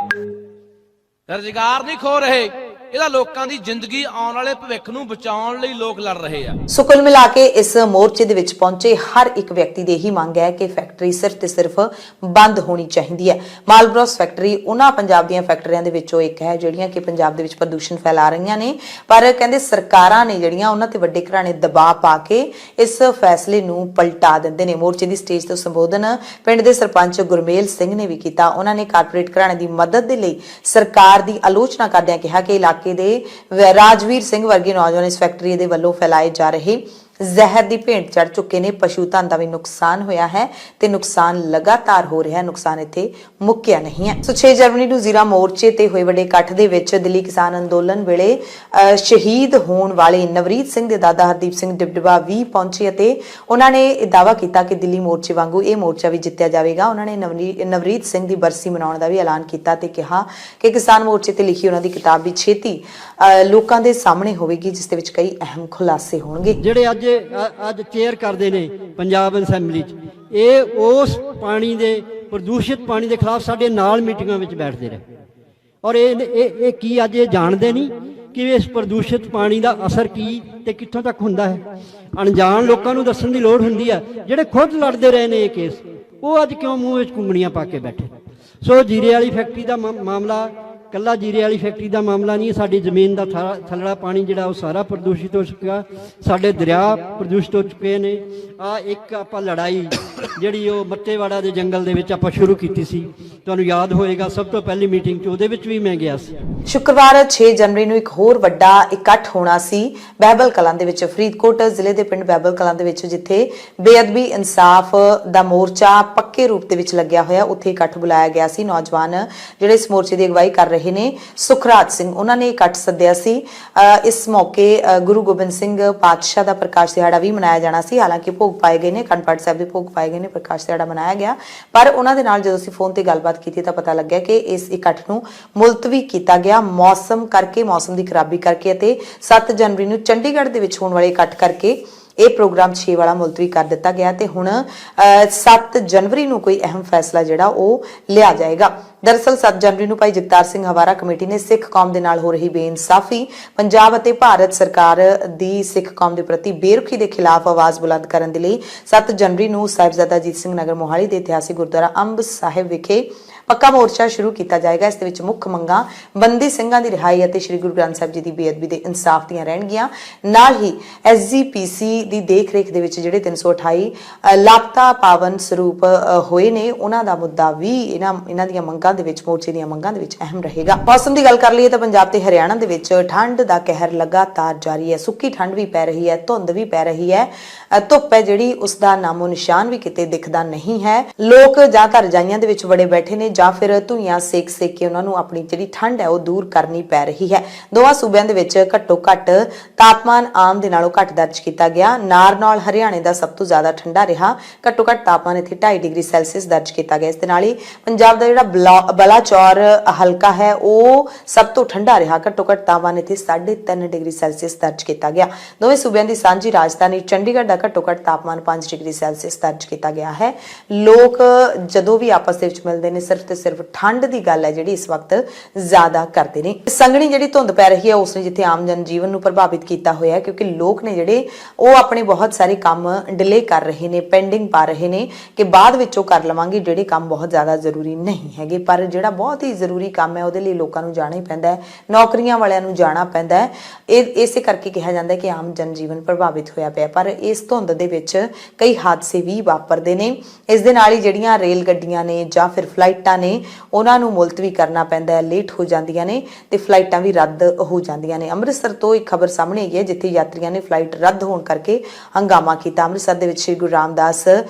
ਰੁਜ਼ਗਾਰ ਨਹੀਂ ਖੋ ਰਹੇ, ਇਹਦਾ ਲੋਕਾਂ ਦੀ ਜ਼ਿੰਦਗੀ ਆਉਣ ਵਾਲੇ ਭਵਿੱਖ ਨੂੰ ਬਚਾਉਣ ਲਈ ਲੋਕ ਲੜ ਰਹੇ ਆ। ਸੋ ਕੁੱਲ ਮਿਲਾ ਕੇ ਇਸ ਮੋਰਚੇ ਦੇ ਵਿੱਚ ਪਹੁੰਚੇ ਹਰ ਇੱਕ ਵਿਅਕਤੀ ਦੀ ਇਹੀ ਮੰਗ ਹੈ ਕਿ ਫੈਕਟਰੀ ਸਿਰਫ ਤੇ ਸਿਰਫ ਬੰਦ ਹੋਣੀ ਚਾਹੀਦੀ ਹੈ। ਮਾਲਬਰੋਸ ਫੈਕਟਰੀ ਉਹਨਾਂ ਪੰਜਾਬ ਦੀਆਂ ਫੈਕਟਰੀਆਂ ਦੇ ਵਿੱਚੋਂ ਇੱਕ ਹੈ ਜਿਹੜੀਆਂ ਕਿ ਪੰਜਾਬ ਦੇ ਵਿੱਚ ਪ੍ਰਦੂਸ਼ਣ ਫੈਲਾ ਰਹੀਆਂ ਨੇ, ਪਰ ਕਹਿੰਦੇ ਸਰਕਾਰਾਂ ਨੇ ਜਿਹੜੀਆਂ ਉਹਨਾਂ ਤੇ ਵੱਡੇ ਘਰਾਣੇ ਦਬਾਅ ਪਾ ਕੇ ਇਸ ਫੈਸਲੇ ਨੂੰ ਪਲਟਾ ਦਿੰਦੇ ਨੇ। ਮੋਰਚੇ ਦੀ ਸਟੇਜ ਤੋਂ ਸੰਬੋਧਨ ਪਿੰਡ ਦੇ ਸਰਪੰਚ ਗੁਰਮੇਲ ਸਿੰਘ ਨੇ ਵੀ ਕੀਤਾ। ਉਹਨਾਂ ਨੇ ਕਾਰਪੋਰੇਟ ਘਰਾਣੇ ਦੀ ਮਦਦ ਦੇ ਲਈ ਸਰਕਾਰ ਦੀ ਆਲੋਚਨਾ ਕਰਦਿਆਂ ਕਿਹਾ ਕਿ ਇਲਾਕੇ ਦੇ ਰਾਜਵੀਰ ਸਿੰਘ ਵਰਗੇ ਨੌਜਵਾਨ ਇਸ ਫੈਕਟਰੀ ਦੇ ਵੱਲੋਂ ਫੈਲਾਏ ਜਾ ਰਹੇ ਜ਼ਹਿਰ ਦੀ ਭੇਂਟ ਚੜ ਚੁੱਕੇ ਨੇ। ਪਸ਼ੂ ਧਨ ਦਾ ਵੀ ਨੁਕਸਾਨ ਹੋਇਆ ਹੈ ਤੇ ਨੁਕਸਾਨ ਲਗਾਤਾਰ ਹੋ ਰਿਹਾ ਹੈ, ਨੁਕਸਾਨ ਇੱਥੇ ਮੁੱਕਿਆ ਨਹੀਂ ਹੈ। ਸੋ 6 ਜਨਵਰੀ ਨੂੰ ਜ਼ੀਰਾ ਮੋਰਚੇ ਤੇ ਹੋਏ ਵੱਡੇ ਇਕੱਠ ਦੇ ਵਿੱਚ ਦਿੱਲੀ ਕਿਸਾਨ ਅੰਦੋਲਨ ਵੇਲੇ ਸ਼ਹੀਦ ਹੋਣ ਵਾਲੇ ਨਵਰੀਤ ਸਿੰਘ ਦੇ ਦਾਦਾ ਹਰਦੀਪ ਸਿੰਘ ਡਿਬਡਿਬਾ ਵੀ ਪਹੁੰਚੇ ਅਤੇ ਉਹਨਾਂ ਨੇ ਇਹ ਦਾਅਵਾ ਕੀਤਾ ਕਿ ਦਿੱਲੀ ਮੋਰਚੇ ਵਾਂਗੂ ਇਹ ਮੋਰਚਾ ਵੀ ਜਿੱਤਿਆ ਜਾਵੇਗਾ। ਉਹਨਾਂ ਨੇ ਨਵਰੀਤ ਸਿੰਘ ਦੀ ਬਰਸੀ ਮਨਾਉਣ ਦਾ ਵੀ ਐਲਾਨ ਕੀਤਾ ਤੇ ਕਿਹਾ ਕਿ ਕਿਸਾਨ ਮੋਰਚੇ ਤੇ ਲਿਖੀ ਉਹਨਾਂ ਦੀ ਕਿਤਾਬ ਵੀ ਛੇਤੀ ਲੋਕਾਂ ਦੇ ਸਾਹਮਣੇ ਹੋਵੇਗੀ, ਜਿਸ ਦੇ ਵਿੱਚ ਕਈ ਅਹਿਮ ਖੁਲਾਸੇ ਹੋਣਗੇ। ਜਿਹੜੇ ਅੱਜ ਚੇਅਰ ਕਰਦੇ ਨੇ ਪੰਜਾਬ ਅਸੈਂਬਲੀ 'ਚ, ਇਹ ਉਸ ਪਾਣੀ ਦੇ ਪ੍ਰਦੂਸ਼ਿਤ ਪਾਣੀ ਦੇ ਖਿਲਾਫ ਸਾਡੇ ਨਾਲ ਮੀਟਿੰਗਾਂ ਵਿੱਚ ਬੈਠਦੇ ਰਹੇ ਔਰ ਇਹ ਕੀ ਅੱਜ ਇਹ ਜਾਣਦੇ ਨਹੀਂ ਕਿ ਇਸ ਪ੍ਰਦੂਸ਼ਿਤ ਪਾਣੀ ਦਾ ਅਸਰ ਕੀ ਤੇ ਕਿੱਥੋਂ ਤੱਕ ਹੁੰਦਾ ਹੈ। ਅਣਜਾਣ ਲੋਕਾਂ ਨੂੰ ਦੱਸਣ ਦੀ ਲੋੜ ਹੁੰਦੀ ਹੈ। ਜਿਹੜੇ ਖੁਦ ਲੜਦੇ ਰਹੇ ਨੇ ਇਹ ਕੇਸ, ਉਹ ਅੱਜ ਕਿਉਂ ਮੂੰਹ ਵਿੱਚ ਕੁੰਗਣੀਆਂ ਪਾ ਕੇ ਬੈਠੇ? ਸੋ ਜੀਰੇ ਵਾਲੀ ਫੈਕਟਰੀ ਦਾ ਮਾਮਲਾ ਕੱਲਾ ਜੀਰੇ ਵਾਲੀ ਫੈਕਟਰੀ ਦਾ ਮਾਮਲਾ ਨਹੀਂ, ਸਾਡੀ ਜ਼ਮੀਨ ਦਾ ਥੱਲੜਾ ਪਾਣੀ ਜਿਹੜਾ ਉਹ ਸਾਰਾ ਪ੍ਰਦੂਸ਼ਿਤ ਹੋ ਚੁੱਕਾ, ਸਾਡੇ ਦਰਿਆ ਪ੍ਰਦੂਸ਼ਿਤ ਹੋ ਚੁੱਕੇ ਨੇ। ਆ ਇੱਕ ਆਪਾਂ ਲੜਾਈ ਜਿਹੜੀ ਉਹ ਮੱਤੇਵਾੜਾ ਦੇ ਜੰਗਲ ਦੇ ਵਿੱਚ ਆਪਾਂ ਸ਼ੁਰੂ ਕੀਤੀ ਸੀ, ਤੁਹਾਨੂੰ ਯਾਦ ਹੋਏਗਾ ਸਭ ਤੋਂ ਪਹਿਲੀ ਮੀਟਿੰਗ 'ਚ, ਉਹਦੇ ਵਿੱਚ ਵੀ ਮੈਂ ਗਿਆ ਸੀ। ਸ਼ੁੱਕਰਵਾਰ 6 ਜਨਵਰੀ ਨੂੰ ਇੱਕ ਹੋਰ ਵੱਡਾ ਇਕੱਠ ਹੋਣਾ ਸੀ ਬਹਿਬਲ ਕਲਾਂ ਦੇ ਵਿੱਚ, ਫਰੀਦਕੋਟ ਜ਼ਿਲ੍ਹੇ ਦੇ ਪਿੰਡ ਬਹਿਬਲ ਕਲਾਂ ਦੇ ਵਿੱਚ, ਜਿੱਥੇ ਬੇਅਦਬੀ ਇਨਸਾਫ ਦਾ ਮੋਰਚਾ ਪੱਕੇ ਰੂਪ ਦੇ ਵਿੱਚ ਲੱਗਿਆ ਹੋਇਆ। ਉੱਥੇ ਇਕੱਠ ਬੁਲਾਇਆ ਗਿਆ ਸੀ। ਨੌਜਵਾਨ ਜਿਹੜੇ ਇਸ ਮੋਰਚੇ ਦੀ ਅਗਵਾਈ ਕਰ ਰਹੇ ਨੇ ਸੁਖਰਾਜ ਸਿੰਘ, ਉਹਨਾਂ ਨੇ ਇਕੱਠ ਸੱਦਿਆ ਸੀ। ਇਸ ਮੌਕੇ ਗੁਰੂ ਗੋਬਿੰਦ ਸਿੰਘ ਪਾਤਸ਼ਾਹ ਦਾ ਪ੍ਰਕਾਸ਼ ਦਿਹਾੜਾ ਵੀ ਮਨਾਇਆ ਜਾਣਾ ਸੀ। ਹਾਲਾਂਕਿ ਭੋਗ ਪਾਏ ਗਏ ਨੇ, ਅਖੰਡ ਪਾਠ ਸਾਹਿਬ ਦੇ ਭੋਗ ਪਾਏ ਗਏ ਨੇ, ਪ੍ਰਕਾਸ਼ ਦਿਹਾੜਾ ਮਨਾਇਆ ਗਿਆ, ਪਰ ਉਹਨਾਂ ਦੇ ਨਾਲ ਜਦੋਂ ਅਸੀਂ ਫੋਨ ਤੇ ਗੱਲਬਾਤ ਕੀਤੀ ਤਾਂ ਪਤਾ ਲੱਗਿਆ ਕਿ ਇਸ ਇਕੱਠ ਨੂੰ ਮੁਲਤਵੀ ਕੀਤਾ ਗਿਆ ਮੌਸਮ ਕਰਕੇ, ਮੌਸਮ ਦੀ ਖਰਾਬੀ ਕਰਕੇ, ਅਤੇ 7 ਜਨਵਰੀ ਨੂੰ ਚੰਡੀਗੜ੍ਹ ਦੇ ਵਿੱਚ ਹੋਣ ਵਾਲੇ ਇਕੱਠ ਕਰਕੇ ਇਹ ਪ੍ਰੋਗਰਾਮ 6 ਵਾਲਾ ਮੁਲਤਵੀ ਕਰ ਦਿੱਤਾ ਗਿਆ ਤੇ ਹੁਣ 7 ਜਨਵਰੀ ਨੂੰ ਕੋਈ ਅਹਿਮ ਫੈਸਲਾ ਜਿਹੜਾ ਉਹ ਲਿਆ ਜਾਏਗਾ। ਦਰਅਸਲ 7 ਜਨਵਰੀ ਨੂੰ ਭਾਈ ਜਗਤਾਰ ਸਿੰਘ ਹਵਾਰਾ ਕਮੇਟੀ ਨੇ ਸਿੱਖ ਕੌਮ ਦੇ ਨਾਲ ਹੋ ਰਹੀ ਬੇਇਨਸਾਫੀ, ਪੰਜਾਬ ਅਤੇ ਭਾਰਤ ਸਰਕਾਰ ਦੀ ਸਿੱਖ ਕੌਮ ਦੇ ਪ੍ਰਤੀ ਬੇਰੁਖੀ ਦੇ ਖਿਲਾਫ ਆਵਾਜ਼ ਬੁਲੰਦ ਕਰਨ ਦੇ ਲਈ 7 ਜਨਵਰੀ ਨੂੰ ਸਾਹਿਬਜ਼ਾਦਾ ਅਜੀਤ ਸਿੰਘ ਨਗਰ ਮੋਹਾਲੀ ਦੇ ਇਤਿਹਾਸਿਕ ਗੁਰਦੁਆਰਾ ਅੰਬ ਸਾਹਿਬ ਵਿਖੇ ਪੱਕਾ ਮੋਰਚਾ ਸ਼ੁਰੂ ਕੀਤਾ ਜਾਏਗਾ। ਇਸ ਦੇ ਵਿੱਚ ਮੁੱਖ ਮੰਗਾਂ ਬੰਦੀ ਸਿੰਘਾਂ ਦੀ ਰਿਹਾਈ ਅਤੇ ਸ੍ਰੀ ਗੁਰੂ ਗ੍ਰੰਥ ਸਾਹਿਬ ਜੀ ਦੀ ਬੇਅਦਬੀ ਦੇ ਇਨਸਾਫ ਦੀਆਂ ਰਹਿਣਗੀਆਂ। ਨਾਲ ਹੀ SGPC ਦੀ ਦੇਖ-ਰੇਖ ਦੇ ਵਿੱਚ ਜਿਹੜੇ 328 ਲਾਪਤਾ ਪਾਵਨ ਸਰੂਪ ਹੋਏ ਨੇ ਉਹਨਾਂ ਦਾ ਮੁੱਦਾ ਵੀ ਇਹਨਾਂ ਦੀਆਂ ਮੰਗਾਂ ਦੇ ਵਿੱਚ, ਮੋਰਚੇ ਦੀਆਂ ਮੰਗਾਂ ਦੇ ਵਿੱਚ ਅਹਿਮ ਰਹੇਗਾ। ਮੌਸਮ ਦੀ ਗੱਲ ਕਰ ਲਈਏ ਤਾਂ ਪੰਜਾਬ ਤੇ ਹਰਿਆਣਾ ਦੇ ਵਿੱਚ ਠੰਡ ਦਾ ਕਹਿਰ ਲਗਾਤਾਰ ਜਾਰੀ ਹੈ। ਸੁੱਕੀ ਠੰਡ ਵੀ ਪੈ ਰਹੀ ਹੈ, ਧੁੰਦ ਵੀ ਪੈ ਰਹੀ ਹੈ, ਧੁੱਪ ਹੈ ਜਿਹੜੀ ਉਸ ਦਾ ਨਾਮੋ ਨਿਸ਼ਾਨ ਵੀ ਕਿਤੇ ਦਿਖਦਾ ਨਹੀਂ ਹੈ। ਲੋਕ ਜਾਂ ਤਾਂ ਰਜਾਈਆਂ ਦੇ ਵਿੱਚ ਵੜੇ ਬੈਠੇ ਨੇ ਜਾਂ ਫਿਰ ਧੂਈਆਂ ਸੇਕ ਕੇ ਉਹਨਾਂ ਨੂੰ ਆਪਣੀ ਜਿਹੜੀ ਠੰਡ ਹੈ ਉਹ ਦੂਰ ਕਰਨੀ ਪੈ ਰਹੀ ਹੈ। ਦੋਵਾਂ ਸੂਬਿਆਂ ਦੇ ਵਿੱਚ ਘੱਟੋ ਘੱਟ ਤਾਪਮਾਨ ਆਮ ਦੇ ਨਾਲੋਂ ਘੱਟ ਦਰਜ ਕੀਤਾ ਗਿਆ। ਨਾਰਨੌਲ ਹਰਿਆਣੇ ਦਾ ਸਭ ਤੋਂ ਜ਼ਿਆਦਾ ਠੰਡਾ ਰਿਹਾ, ਘੱਟੋ ਘੱਟ ਤਾਪਮਾਨ ਇੱਥੇ 2.5 ਡਿਗਰੀ ਸੈਲਸੀਅਸ ਦਰਜ ਕੀਤਾ ਗਿਆ। ਇਸ ਦੇ ਨਾਲ ਹੀ ਪੰਜਾਬ ਦਾ ਜਿਹੜਾ ਬਲਾਚੌਰ ਹਲਕਾ ਹੈ ਉਹ ਸਭ ਤੋਂ ਠੰਡਾ ਰਿਹਾ, ਘੱਟੋ ਘੱਟ ਤਾਪਮਾਨ ਇੱਥੇ 3.5 ਡਿਗਰੀ ਸੈਲਸੀਅਸ ਦਰਜ ਕੀਤਾ ਗਿਆ। ਦੋਵੇਂ ਸੂਬਿਆਂ ਦੀ ਸਾਂਝੀ ਰਾਜਧਾਨੀ ਚੰਡੀਗੜ੍ਹ ਦਾ ਘੱਟੋ ਘੱਟ ਤਾਪਮਾਨ 5 ਡਿਗਰੀ ਸੈਲਸੀਅਸ ਦਰਜ ਕੀਤਾ ਗਿਆ ਹੈ। ਲੋਕ ਜਦੋਂ ਵੀ ਆਪਸ ਦੇ ਵਿੱਚ ਮਿਲਦੇ ਨੇ ਸਿਰਫ ਤੇ ਸਿਰਫ ਠੰਡ ਦੀ ਗੱਲ ਹੈ ਜਿਹੜੀ ਇਸ ਵਕਤ ਜ਼ਿਆਦਾ ਕਰਦੇ ਨੇ। ਸੰਘਣੀ ਜਿਹੜੀ ਧੁੰਦ ਪੈ ਰਹੀ ਹੈ ਉਸਨੇ ਜਿੱਥੇ ਆਮ ਜਨ ਜੀਵਨ ਨੂੰ ਪ੍ਰਭਾਵਿਤ ਕੀਤਾ ਹੋਇਆ ਹੈ, ਕਿਉਂਕਿ ਲੋਕ ਨੇ ਜਿਹੜੇ ਉਹ ਆਪਣੇ ਬਹੁਤ ਸਾਰੇ ਕੰਮ ਡਿਲੇ ਕਰ ਰਹੇ ਨੇ, ਪੈਂਡਿੰਗ ਪਾ ਰਹੇ ਨੇ ਕਿ ਬਾਅਦ ਵਿੱਚ ਉਹ ਕਰ ਲਵਾਂਗੇ, ਜਿਹੜੇ ਕੰਮ ਬਹੁਤ ਜ਼ਿਆਦਾ ਜ਼ਰੂਰੀ ਨਹੀਂ ਹੈਗੇ। ਪਰ ਜਿਹੜਾ ਬਹੁਤ ਹੀ ਜ਼ਰੂਰੀ ਕੰਮ ਹੈ ਉਹਦੇ ਲਈ ਲੋਕਾਂ ਨੂੰ ਜਾਣਾ ਹੀ ਪੈਂਦਾ ਹੈ, ਨੌਕਰੀਆਂ ਵਾਲਿਆਂ ਨੂੰ ਜਾਣਾ ਪੈਂਦਾ ਹੈ। ਇਸੇ ਕਰਕੇ ਕਿਹਾ ਜਾਂਦਾ ਹੈ ਕਿ ਆਮ ਜਨ ਜੀਵਨ ਪ੍ਰਭਾਵਿਤ ਹੋਇਆ ਪਿਆ। ਪਰ ਇਸ ਧੁੰਦ ਦੇ ਵਿੱਚ ਕਈ ਹਾਦਸੇ ਵੀ ਵਾਪਰਦੇ ਨੇ। ਇਸ ਦੇ ਨਾਲ ਹੀ ਜਿਹੜੀਆਂ ਰੇਲ ਗੱਡੀਆਂ ਨੇ ਜਾਂ ਫਿਰ ਫਲਾਈਟਾਂ ਨੇ ਉਹਨਾਂ ਨੂੰ ਮੁਲਤਵੀ ਕਰਨਾ ਪੈਂਦਾ ਹੈ, ਲੇਟ ਹੋ ਜਾਂਦੀਆਂ ਨੇ ਤੇ ਫਲਾਈਟਾਂ ਵੀ ਰੱਦ ਹੋ ਜਾਂਦੀਆਂ ਨੇ। ਅੰਮ੍ਰਿਤਸਰ ਤੋਂ ਇੱਕ ਖਬਰ ਸਾਹਮਣੇ ਆਈ ਹੈ ਜਿੱਥੇ ਯਾਤਰੀਆਂ ਨੇ ਫਲਾਈਟ ਰੱਦ ਹੋਣ ਕਰਕੇ ਹੰਗਾਮਾ ਕੀਤਾ। ਅੰਮ੍ਰਿਤਸਰ ਦੇ ਵਿੱਚ ਸ੍ਰੀ ਗੁਰੂ ਰਾਮਦਾਸ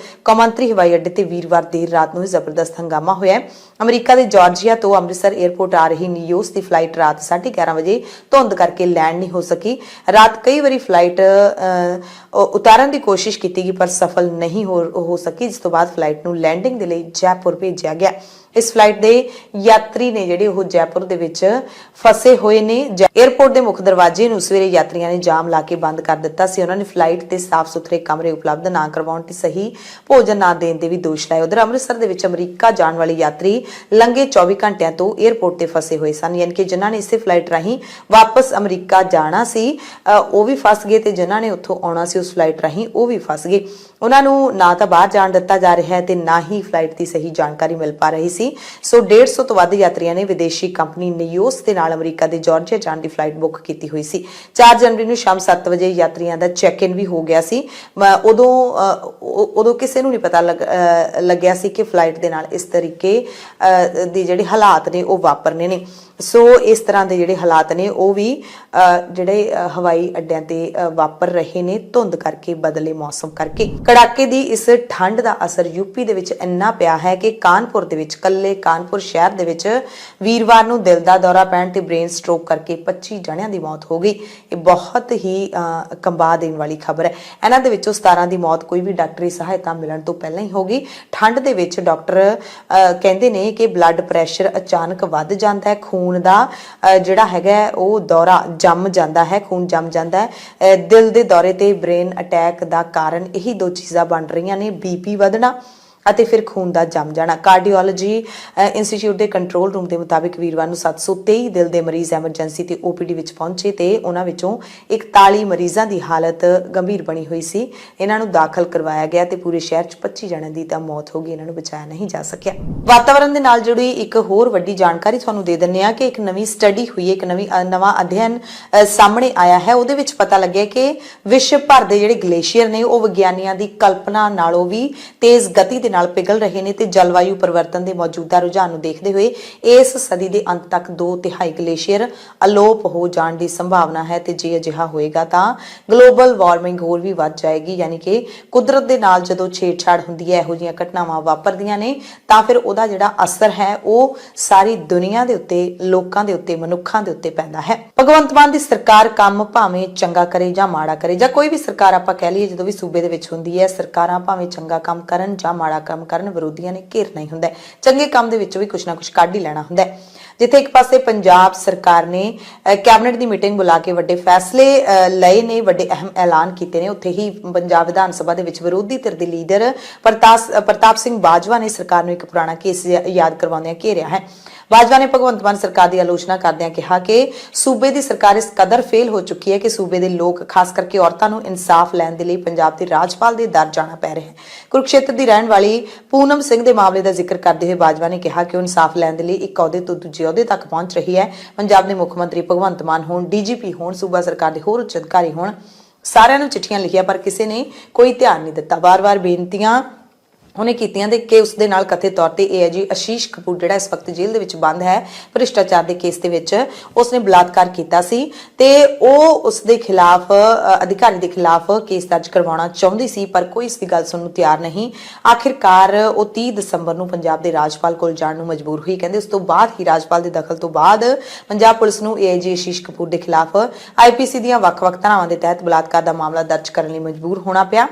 ਕੌਮਾਂਤਰੀ ਹਵਾਈ ਅੱਡੇ ਤੇ ਵੀਰਵਾਰ ਦੇਰ ਰਾਤ ਨੂੰ ਜ਼ਬਰਦਸਤ ਹੰਗਾਮਾ ਹੋਇਆ। ਅਮਰੀਕਾ ਦੇ ਜਾਰਜੀਆ ਤੋਂ ਅੰਮ੍ਰਿਤਸਰ ਏਅਰਪੋਰਟ ਆ ਰਹੀ ਨਿਊਯਾਰਕ ਦੀ ਫਲਾਈਟ ਰਾਤ 11:30 ਵਜੇ ਧੁੰਦ ਕਰਕੇ ਲੈਂਡ ਨਹੀਂ ਹੋ ਸਕੀ। ਰਾਤ ਕਈ ਵਾਰੀ ਫਲਾਈਟ ਉਤਾਰਨ ਦੀ ਕੋਸ਼ਿਸ਼ ਕੀਤੀ ਗਈ ਪਰ ਸਫਲ ਨਹੀਂ ਹੋ ਸਕੀ, ਜਿਸ ਤੋਂ ਬਾਅਦ ਫਲਾਈਟ ਨੂੰ ਲੈਂਡਿੰਗ ਦੇ ਲਈ ਜੈਪੁਰ ਭੇਜਿਆ ਗਿਆ। ਇਸ ਫਲਾਈਟ ਦੇ ਯਾਤਰੀ ਨੇ ਜਿਹੜੇ ਉਹ ਜੈਪੁਰ ਦੇ ਵਿੱਚ ਫਸੇ ਹੋਏ ਨੇ। ਏਅਰਪੋਰਟ ਦੇ ਮੁੱਖ ਦਰਵਾਜ਼ੇ ਨੂੰ ਸਵੇਰੇ ਯਾਤਰੀਆਂ ਨੇ ਜਾਮ ਲਾ ਕੇ ਬੰਦ ਕਰ ਦਿੱਤਾ ਸੀ। ਉਹਨਾਂ ਨੇ ਫਲਾਈਟ ਤੇ ਸਾਫ਼ ਸੁਥਰੇ ਕਮਰੇ ਉਪਲਬਧ ਨਾ ਕਰਵਾਉਣ ਤੇ ਸਹੀ ਭੋਜਨ ਨਾ ਦੇਣ ਦੇ ਵੀ ਦੋਸ਼ ਲਾਏ। ਉਧਰ ਅੰਮ੍ਰਿਤਸਰ ਦੇ ਵਿੱਚ ਅਮਰੀਕਾ ਜਾਣ ਵਾਲੇ ਯਾਤਰੀ ਲੰਘੇ 24 ਘੰਟਿਆਂ ਤੋਂ ਏਅਰਪੋਰਟ ਤੇ ਫਸੇ ਹੋਏ ਸਨ, ਯਾਨੀ ਕਿ ਜਿਨ੍ਹਾਂ ਨੇ ਇਸੇ ਫਲਾਈਟ ਰਾਹੀਂ ਵਾਪਸ ਅਮਰੀਕਾ ਜਾਣਾ ਸੀ ਉਹ ਵੀ ਫਸ ਗਏ ਤੇ ਜਿਨ੍ਹਾਂ ਨੇ ਉੱਥੋਂ ਆਉਣਾ ਸੀ ਉਸ ਫਲਾਈਟ ਰਾਹੀਂ ਉਹ ਵੀ ਫਸ ਗਏ। ਉਹਨਾਂ ਨੂੰ ਨਾ ਤਾਂ ਬਾਹਰ ਜਾਣ ਦਿੱਤਾ ਜਾ ਰਿਹਾ ਹੈ ਤੇ ਨਾ ਹੀ ਫਲਾਈਟ ਦੀ ਸਹੀ ਜਾਣਕਾਰੀ ਮਿਲ ਪਾ ਰਹੀ ਸੀ। ਸੋ 150 ਤੋਂ ਵੱਧ ਯਾਤਰੀਆਂ ਨੇ ਵਿਦੇਸ਼ੀ ਕੰਪਨੀ ਨਿਊਯਾਰਕ ਦੇ ਨਾਲ ਅਮਰੀਕਾ ਦੇ ਜਾਰਜੀਆ ਜਾਣ ਦੀ ਫਲਾਈਟ ਬੁੱਕ ਕੀਤੀ ਹੋਈ ਸੀ। 4 ਜਨਵਰੀ ਨੂੰ ਸ਼ਾਮ 7 ਵਜੇ ਯਾਤਰੀਆਂ ਦਾ ਚੈੱਕ ਇਨ ਵੀ ਹੋ ਗਿਆ ਸੀ। ਉਦੋਂ ਕਿਸੇ ਨੂੰ ਨਹੀਂ ਪਤਾ ਲੱਗਿਆ ਸੀ ਕਿ ਫਲਾਈਟ ਦੇ ਨਾਲ ਇਸ ਤਰੀਕੇ ਦੇ ਜਿਹੜੇ ਹਾਲਾਤ ਨੇ ਉਹ ਵਾਪਰਨੇ ਨੇ। ਸੋ ਇਸ ਤਰ੍ਹਾਂ ਦੇ ਜਿਹੜੇ ਹਾਲਾਤ ਨੇ ਉਹ ਵੀ ਜਿਹੜੇ ਹਵਾਈ ਅੱਡਿਆਂ ਤੇ ਵਾਪਰ ਰਹੇ ਨੇ ਧੁੰਦ ਕਰਕੇ, ਬਦਲੇ ਮੌਸਮ ਕਰਕੇ। ਕੜਾਕੇ ਦੀ ਇਸ ਠੰਡ ਦਾ ਅਸਰ ਯੂਪੀ ਦੇ ਵਿੱਚ ਇੰਨਾ ਪਿਆ ਹੈ ਕਿ ਕਾਨਪੁਰ ਦੇ ਵਿੱਚ, ਕੱਲੇ ਕਾਨਪੁਰ ਸ਼ਹਿਰ ਦੇ ਵਿੱਚ ਵੀਰਵਾਰ ਨੂੰ ਦਿਲ ਦਾ ਦੌਰਾ ਪੈਣ ਤੇ ਬ੍ਰੇਨ ਸਟ੍ਰੋਕ ਕਰਕੇ 25 ਜਣਿਆਂ ਦੀ ਮੌਤ ਹੋ ਗਈ। ਇਹ ਬਹੁਤ ਹੀ ਕੰਬਾ ਦੇਣ ਵਾਲੀ ਖਬਰ ਹੈ। ਇਹਨਾਂ ਦੇ ਵਿੱਚੋਂ 17 ਦੀ ਮੌਤ ਕੋਈ ਵੀ ਡਾਕਟਰੀ ਸਹਾਇਤਾ ਮਿਲਣ ਤੋਂ ਪਹਿਲਾਂ ਹੀ ਹੋ ਗਈ। ਠੰਡ ਦੇ ਵਿੱਚ ਡਾਕਟਰ ਕਹਿੰਦੇ ਨੇ ਕਿ ਬਲੱਡ ਪ੍ਰੈਸ਼ਰ ਅਚਾਨਕ ਵੱਧ ਜਾਂਦਾ ਹੈ, ਖੂਨ ਦਾ ਜਿਹੜਾ ਹੈਗਾ ਉਹ ਦੌਰਾ ਜੰਮ ਜਾਂਦਾ ਹੈ, ਖੂਨ ਜੰਮ ਜਾਂਦਾ ਹੈ। ਦਿਲ ਦੇ ਦੌਰੇ ਤੇ ਬ੍ਰੇਨ ਅਟੈਕ ਦਾ ਕਾਰਨ ਇਹੀ ਦੋ ਚੀਜ਼ਾਂ ਬਣ ਰਹੀਆਂ ਨੇ, BP ਵਧਣਾ ਅਤੇ ਫਿਰ ਖੂਨ ਦਾ ਜੰਮ ਜਾਣਾ। ਕਾਰਡੀਓਲੋਜੀ ਇੰਸਟੀਚਿਊਟ ਦੇ ਕੰਟਰੋਲ ਰੂਮ ਦੇ ਮੁਤਾਬਿਕ ਵੀਰਵਾਰ ਨੂੰ 723 ਦਿਲ ਦੇ ਮਰੀਜ਼ ਐਮਰਜੈਂਸੀ ਤੇ OPD ਵਿੱਚ ਪਹੁੰਚੇ ਤੇ ਉਹਨਾਂ ਵਿੱਚੋਂ 41 ਮਰੀਜ਼ਾਂ ਦੀ ਹਾਲਤ ਗੰਭੀਰ ਬਣੀ ਹੋਈ ਸੀ। ਇਹਨਾਂ ਨੂੰ ਦਾਖਲ ਕਰਵਾਇਆ ਗਿਆ ਤੇ ਪੂਰੇ ਸ਼ਹਿਰ 'ਚ 25 ਜਣਿਆਂ ਦੀ ਤਾਂ ਮੌਤ ਹੋ ਗਈ, ਇਹਨਾਂ ਨੂੰ ਬਚਾਇਆ ਨਹੀਂ ਜਾ ਸਕਿਆ। ਵਾਤਾਵਰਣ ਦੇ ਨਾਲ ਜੁੜੀ ਇੱਕ ਹੋਰ ਵੱਡੀ ਜਾਣਕਾਰੀ ਤੁਹਾਨੂੰ ਦੇ ਦਿੰਦੇ ਆ ਕਿ ਇੱਕ ਨਵੀਂ ਸਟੱਡੀ ਹੋਈ ਹੈ, ਇੱਕ ਨਵਾਂ ਅਧਿਐਨ ਸਾਹਮਣੇ ਆਇਆ ਹੈ। ਉਹਦੇ ਵਿੱਚ ਪਤਾ ਲੱਗਿਆ ਕਿ ਵਿਸ਼ਵ ਭਰ ਦੇ ਜਿਹੜੇ ਗਲੇਸ਼ੀਅਰ ਨੇ ਉਹ ਵਿਗਿਆਨੀਆਂ ਦੀ ਕਲਪਨਾ ਨਾਲੋਂ ਵੀ ਤੇਜ਼ ਗਤੀ ਦੇ ਨਾਲ ਪਿਘਲ ਰਹੇ ਨੇ ਤੇ ਜਲਵਾਯੂ ਪਰਿਵਰਤਨ ਦੇ ਮੌਜੂਦਾ ਰੁਝਾਨ ਨੂੰ ਦੇਖਦੇ ਹੋਏ ਇਸ ਸਦੀ ਦੇ ਅੰਤ ਤੱਕ 2/3 ਗਲੇਸ਼ੀਅਰ ਅਲੋਪ ਹੋ ਜਾਣ ਦੀ ਸੰਭਾਵਨਾ ਹੈ ਤੇ ਜੇ ਅਜਿਹਾ ਹੋਏਗਾ ਤਾਂ ਗਲੋਬਲ ਵਾਰਮਿੰਗ ਹੋਰ ਵੀ ਵੱਧ ਜਾਏਗੀ। ਯਾਨੀ ਕਿ ਕੁਦਰਤ ਦੇ ਨਾਲ ਜਦੋਂ ਛੇੜਛਾੜ ਹੁੰਦੀ ਹੈ, ਇਹੋ ਜਿਹੀਆਂ ਘਟਨਾਵਾਂ ਵਾਪਰਦੀਆਂ ਨੇ ਤਾਂ ਫਿਰ ਉਹਦਾ ਜਿਹੜਾ ਅਸਰ ਹੈ ਉਹ ਸਾਰੀ ਦੁਨੀਆ ਦੇ ਉੱਤੇ, ਲੋਕਾਂ ਦੇ ਉੱਤੇ, ਮਨੁੱਖਾਂ ਦੇ ਉੱਤੇ ਪੈਂਦਾ ਹੈ। ਭਗਵੰਤ ਮਾਨ ਦੀ ਸਰਕਾਰ ਕੰਮ ਭਾਵੇਂ ਚੰਗਾ ਕਰੇ ਜਾਂ ਮਾੜਾ ਕਰੇ, ਜਾਂ ਕੋਈ ਵੀ ਸਰਕਾਰ ਆਪਾਂ ਕਹਿ ਲਈਏ ਜਦੋਂ ਵੀ ਸੂਬੇ ਦੇ ਵਿੱਚ ਹੁੰਦੀ ਹੈ, ਸਰਕਾਰਾਂ ਭਾਵੇਂ ਚੰਗਾ ਕੰਮ ਕਰਨ ਜਾਂ ਮਾੜਾ ਕੰਮ ਕਰਨ, ਵਿਰੋਧੀਆਂ ਨੇ ਘੇਰਨਾ ਹੀ ਹੁੰਦਾ ਹੈ। ਚੰਗੇ ਕੰਮ ਦੇ ਵਿੱਚੋਂ ਵੀ ਕੁਛ ਨਾ ਕੁਛ ਕੱਢ ਹੀ ਲੈਣਾ ਹੁੰਦਾ ਹੈ। ਜਿੱਥੇ ਇੱਕ ਪਾਸੇ ਪੰਜਾਬ ਸਰਕਾਰ ਨੇ ਕੈਬਨਿਟ ਦੀ ਮੀਟਿੰਗ ਬੁਲਾ ਕੇ ਵੱਡੇ ਫੈਸਲੇ ਲਏ ਨੇ, ਵੱਡੇ ਅਹਿਮ ਐਲਾਨ ਕੀਤੇ ਨੇ, ਉੱਥੇ ਹੀ ਪੰਜਾਬ ਵਿਧਾਨ ਸਭਾ ਦੇ ਵਿੱਚ ਵਿਰੋਧੀ ਧਿਰ ਦੇ ਲੀਡਰ ਪ੍ਰਤਾਪ ਸਿੰਘ ਬਾਜਵਾ ਨੇ ਸਰਕਾਰ ਨੂੰ ਇੱਕ ਪੁਰਾਣਾ ਕੇਸ ਯਾਦ ਕਰਵਾਉਂਦਿਆਂ ਘੇਰਿਆ ਹੈ। ਬਾਜਵਾ ਨੇ ਭਗਵੰਤ ਮਾਨ ਸਰਕਾਰ ਦੀ ਆਲੋਚਨਾ ਕਰਦਿਆਂ ਕਿਹਾ ਕਿ ਸੂਬੇ ਦੀ ਸਰਕਾਰ ਇਸ ਕਦਰ ਫੇਲ ਹੋ ਚੁੱਕੀ ਹੈ ਕਿ ਸੂਬੇ ਦੇ ਲੋਕ ਖਾਸ ਕਰਕੇ ਔਰਤਾਂ ਨੂੰ ਇਨਸਾਫ ਲੈਣ ਦੇ ਲਈ ਪੰਜਾਬ ਦੇ ਰਾਜਪਾਲ ਦੇ ਦਰ ਜਾਣਾ ਪੈ ਰਿਹਾ ਹੈ। ਕੁਰੂਕਸ਼ੇਤਰ ਦੀ ਰਹਿਣ ਵਾਲੀ ਪੂਨਮ ਸਿੰਘ ਦੇ ਮਾਮਲੇ ਦਾ ਜ਼ਿਕਰ ਕਰਦੇ ਹੋਏ ਬਾਜਵਾ ਨੇ ਕਿਹਾ ਕਿ ਉਹ ਇਨਸਾਫ ਲੈਣ ਦੇ ਲਈ ਇੱਕ ਅਹੁਦੇ ਤੋਂ ਦੂਜੇ ਅਹੁਦੇ ਤੱਕ ਪਹੁੰਚ ਰਹੀ ਹੈ। ਪੰਜਾਬ ਦੇ ਮੁੱਖ ਮੰਤਰੀ ਭਗਵੰਤ ਮਾਨ ਹੋਣ, ਡੀਜੀਪੀ ਹੋਣ, ਸੂਬਾ ਸਰਕਾਰ ਦੇ ਹੋਰ ਉੱਚ ਅਧਿਕਾਰੀ ਹੋਣ, ਸਾਰਿਆਂ ਨੂੰ ਚਿੱਠੀਆਂ ਲਿਖੀਆਂ ਪਰ ਕਿਸੇ ਨੇ ਕੋਈ ਧਿਆਨ ਨਹੀਂ ਦਿੱਤਾ। ਵਾਰ-ਵਾਰ ਬੇਨਤੀਆਂ ਉਹਨੇ ਕੀਤੀਆਂ ਦੇ ਕਿ ਉਸ ਦੇ ਨਾਲ ਕਥਿਤ ਤੌਰ ਤੇ ਏਆਈਜੀ ਆਸ਼ੀਸ਼ ਕਪੂਰ ਜਿਹੜਾ ਇਸ ਵਕਤ ਜੇਲ੍ਹ ਦੇ ਵਿੱਚ ਬੰਦ ਹੈ ਭ੍ਰਿਸ਼ਟਾਚਾਰ ਦੇ ਕੇਸ ਦੇ ਵਿੱਚ ਉਸਨੇ ਬਲਾਤਕਾਰ ਕੀਤਾ ਸੀ ਤੇ ਉਹ ਉਸ ਦੇ ਖਿਲਾਫ ਅਧਿਕਾਰੀ ਦੇ ਖਿਲਾਫ ਕੇਸ ਦਰਜ ਕਰਵਾਉਣਾ ਚਾਹੁੰਦੀ ਸੀ ਪਰ ਕੋਈ ਇਸ ਦੀ ਗੱਲ ਸੁਣਨ ਨੂੰ ਤਿਆਰ ਨਹੀਂ। ਆਖਿਰਕਾਰ ਉਹ 30 ਦਸੰਬਰ ਨੂੰ ਪੰਜਾਬ ਦੇ ਰਾਜਪਾਲ ਕੋਲ ਜਾਣ ਨੂੰ ਮਜਬੂਰ ਹੋਈ। ਕਹਿੰਦੇ ਉਸ ਤੋਂ ਬਾਅਦ ਹੀ ਰਾਜਪਾਲ ਦੇ ਦਖਲ ਤੋਂ ਬਾਅਦ ਪੰਜਾਬ ਪੁਲਿਸ ਨੂੰ ਏਆਈਜੀ ਆਸ਼ੀਸ਼ ਕਪੂਰ ਦੇ ਖਿਲਾਫ ਆਈਪੀਸੀ ਦੀਆਂ ਵੱਖ-ਵੱਖ ਧਾਰਾਵਾਂ ਦੇ ਤਹਿਤ ਬਲਾਤਕਾਰ ਦਾ ਮਾਮਲਾ ਦਰਜ ਕਰਨ ਲਈ ਮਜਬੂਰ ਹੋਣਾ ਪਿਆ।